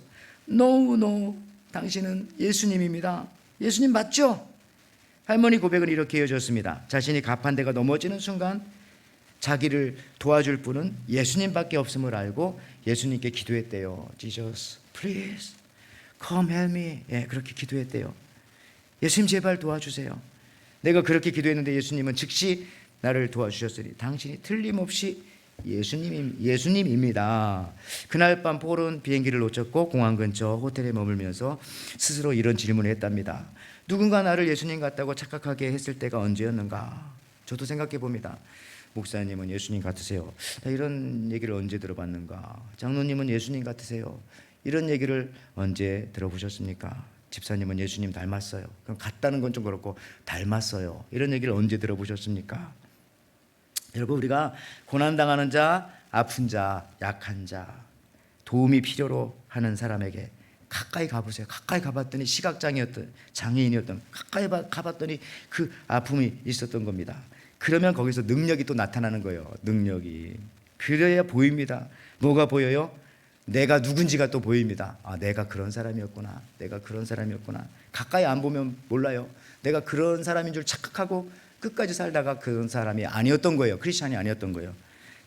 No, 당신은 예수님입니다. 예수님 맞죠? 할머니 고백은 이렇게 이어졌습니다. 자신이 가판대가 넘어지는 순간 자기를 도와줄 분은 예수님밖에 없음을 알고 예수님께 기도했대요. Jesus, please, come help me. 예, 그렇게 기도했대요. 예수님 제발 도와주세요. 내가 그렇게 기도했는데 예수님은 즉시 나를 도와주셨으니 당신이 틀림없이 예수님입니다. 그날 밤 폴은 비행기를 놓쳤고 공항 근처 호텔에 머물면서 스스로 이런 질문을 했답니다. 누군가 나를 예수님 같다고 착각하게 했을 때가 언제였는가? 저도 생각해 봅니다. 목사님은 예수님 같으세요. 이런 얘기를 언제 들어봤는가? 장로님은 예수님 같으세요. 이런 얘기를 언제 들어보셨습니까? 집사님은 예수님 닮았어요. 그럼 같다는 건 좀 그렇고 닮았어요. 이런 얘기를 언제 들어보셨습니까? 여러분 우리가 고난당하는 자, 아픈 자, 약한 자, 도움이 필요로 하는 사람에게 가까이 가보세요. 가까이 가봤더니 장애인이었던 가까이 가봤더니 그 아픔이 있었던 겁니다. 그러면 거기서 능력이 또 나타나는 거예요. 능력이. 그래야 보입니다. 뭐가 보여요? 내가 누군지가 또 보입니다. 아, 내가 그런 사람이었구나. 내가 그런 사람이었구나. 가까이 안 보면 몰라요. 내가 그런 사람인 줄 착각하고 끝까지 살다가 그런 사람이 아니었던 거예요. 크리스찬이 아니었던 거예요.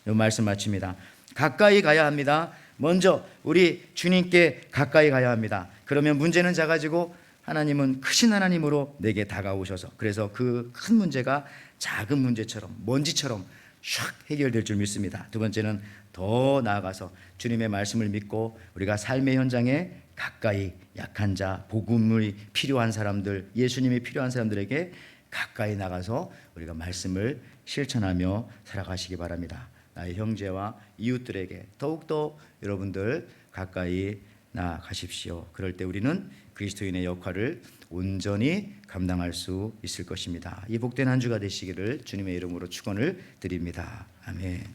이 말씀 마칩니다. 가까이 가야 합니다. 먼저 우리 주님께 가까이 가야 합니다. 그러면 문제는 작아지고 하나님은 크신 하나님으로 내게 다가오셔서 그래서 그 큰 문제가 작은 문제처럼 먼지처럼 샥 해결될 줄 믿습니다. 두 번째는 더 나아가서 주님의 말씀을 믿고 우리가 삶의 현장에 가까이 약한 자, 복음이 필요한 사람들, 예수님이 필요한 사람들에게 가까이 나가서 우리가 말씀을 실천하며 살아가시기 바랍니다. 나의 형제와 이웃들에게 더욱더 여러분들 가까이 나가십시오. 그럴 때 우리는 그리스도인의 역할을 온전히 감당할 수 있을 것입니다. 이 복된 한 주가 되시기를 주님의 이름으로 축원을 드립니다. 아멘.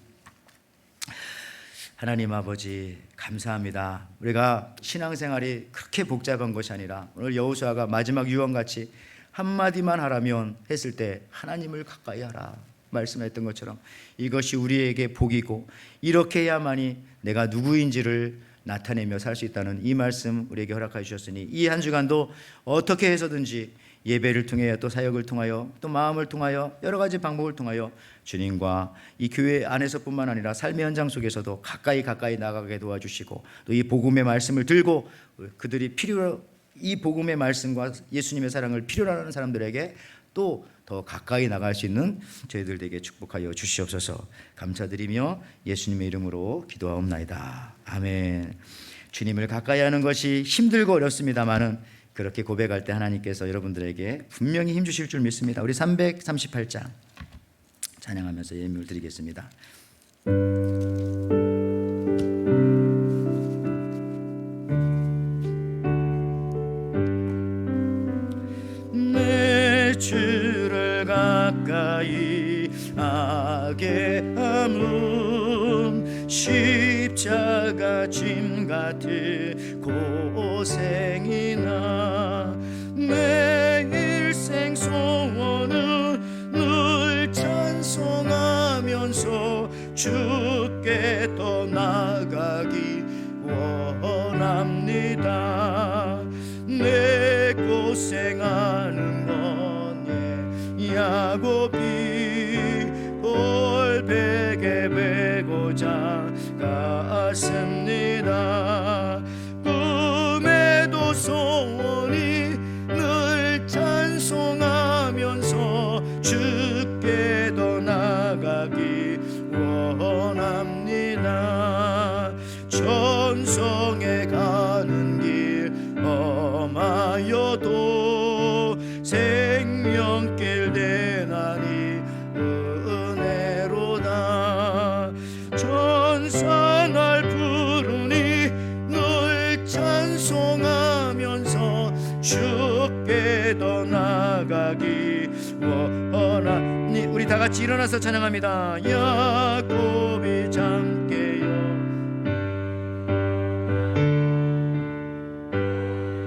하나님 아버지 감사합니다. 우리가 신앙생활이 그렇게 복잡한 것이 아니라 오늘 여호수아가 마지막 유언같이 한마디만 하라면 했을 때 하나님을 가까이 하라 말씀했던 것처럼 이것이 우리에게 복이고 이렇게 해야만이 내가 누구인지를 나타내며 살 수 있다는 이 말씀 우리에게 허락해 주셨으니 이 한 주간도 어떻게 해서든지 예배를 통해 또 사역을 통하여 또 마음을 통하여 여러 가지 방법을 통하여 주님과 이 교회 안에서뿐만 아니라 삶의 현장 속에서도 가까이 나아가게 도와주시고 또 이 복음의 말씀을 들고 그들이 이 복음의 말씀과 예수님의 사랑을 필요로 하는 사람들에게 또 더 가까이 나갈 수 있는 저희들 되게 축복하여 주시옵소서. 감사드리며 예수님의 이름으로 기도하옵나이다. 아멘. 주님을 가까이 하는 것이 힘들고 어렵습니다만은 그렇게 고백할 때 하나님께서 여러분들에게 분명히 힘 주실 줄 믿습니다. 우리 338장 찬양하면서 예물 드리겠습니다. 내 주를 가까이 하게 함은 십자가 짐 같은 고생이나 내 일생 소원은 늘 찬송하면서 주께 떠나가기 원합니다. 내 고생하는 건 야곱이 골백에 베고자 갔습니다. 꿈에도 소원이 늘 찬송하면서 주께 더 나가기 원합니다. 천성에 가는 길 험하여도 생명길 대나니 은혜로다. 천사 날 부르니 늘 찬송하면서 주께 더 나가기 원하니. 우리 다 같이 일어나서 찬양합니다. 야곱이 잠께요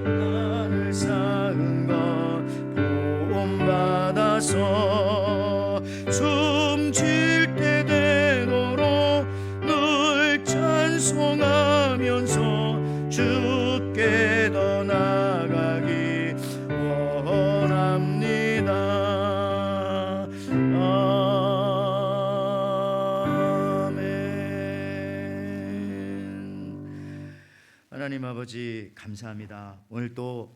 나를 쌓은 것 본받아서 숨질 때 되도록 늘 찬송하면서 주께 더 나가기 원합니다. 아멘. 하나님 아버지 감사합니다. 오늘 또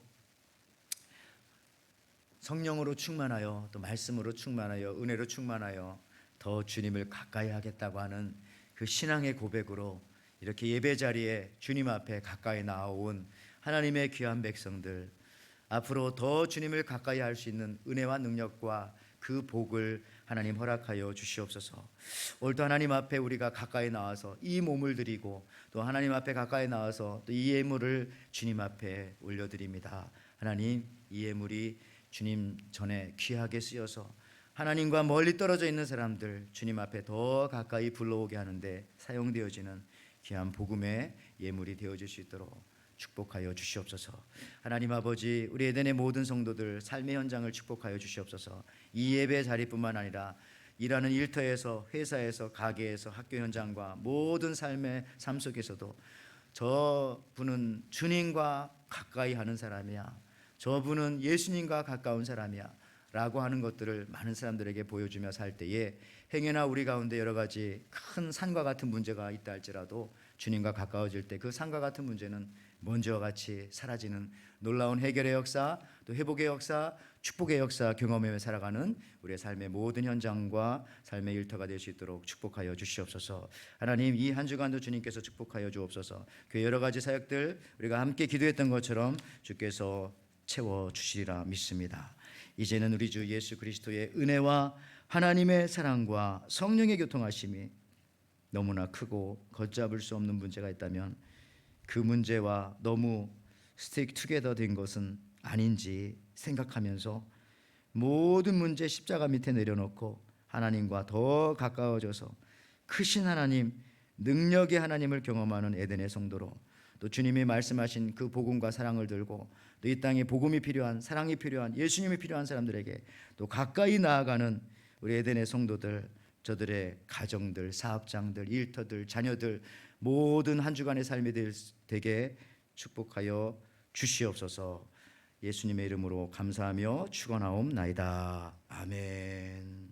성령으로 충만하여 또 말씀으로 충만하여 은혜로 충만하여 더 주님을 가까이 하겠다고 하는 그 신앙의 고백으로 이렇게 예배 자리에 주님 앞에 가까이 나아온 하나님의 귀한 백성들, 앞으로 더 주님을 가까이 할 수 있는 은혜와 능력과 그 복을 하나님 허락하여 주시옵소서. 오늘도 하나님 앞에 우리가 가까이 나와서 이 몸을 드리고 또 하나님 앞에 가까이 나와서 또 이 예물을 주님 앞에 올려드립니다. 하나님, 이 예물이 주님 전에 귀하게 쓰여서 하나님과 멀리 떨어져 있는 사람들 주님 앞에 더 가까이 불러오게 하는데 사용되어지는 귀한 복음의 예물이 되어질 수 있도록 축복하여 주시옵소서. 하나님 아버지, 우리 에덴의 모든 성도들 삶의 현장을 축복하여 주시옵소서. 이 예배 자리뿐만 아니라 일하는 일터에서, 회사에서, 가게에서, 학교 현장과 모든 삶의 삶 속에서도 저분은 주님과 가까이 하는 사람이야, 저분은 예수님과 가까운 사람이야 라고 하는 것들을 많은 사람들에게 보여주며 살 때에 행여나 우리 가운데 여러 가지 큰 산과 같은 문제가 있다 할지라도 주님과 가까워질 때 그 산과 같은 문제는 먼지와 같이 사라지는 놀라운 해결의 역사, 또 회복의 역사, 축복의 역사 경험하며 살아가는 우리의 삶의 모든 현장과 삶의 일터가 될 수 있도록 축복하여 주시옵소서. 하나님, 이 한 주간도 주님께서 축복하여 주옵소서. 그 여러 가지 사역들 우리가 함께 기도했던 것처럼 주께서 채워 주시리라 믿습니다. 이제는 우리 주 예수 그리스도의 은혜와 하나님의 사랑과 성령의 교통하심이 너무나 크고 걷잡을 수 없는 문제가 있다면 그 문제와 너무 스틱 투게더 된 것은 아닌지 생각하면서 모든 문제 십자가 밑에 내려놓고 하나님과 더 가까워져서 크신 하나님, 능력의 하나님을 경험하는 에덴의 성도로 또 주님이 말씀하신 그 복음과 사랑을 들고 또 이 땅에 복음이 필요한, 사랑이 필요한, 예수님이 필요한 사람들에게 또 가까이 나아가는 우리 에덴의 성도들, 저들의 가정들, 사업장들, 일터들, 자녀들 모든 한 주간의 삶이 되게 축복하여 주시옵소서. 예수님의 이름으로 감사하며 축원하옵나이다. 아멘.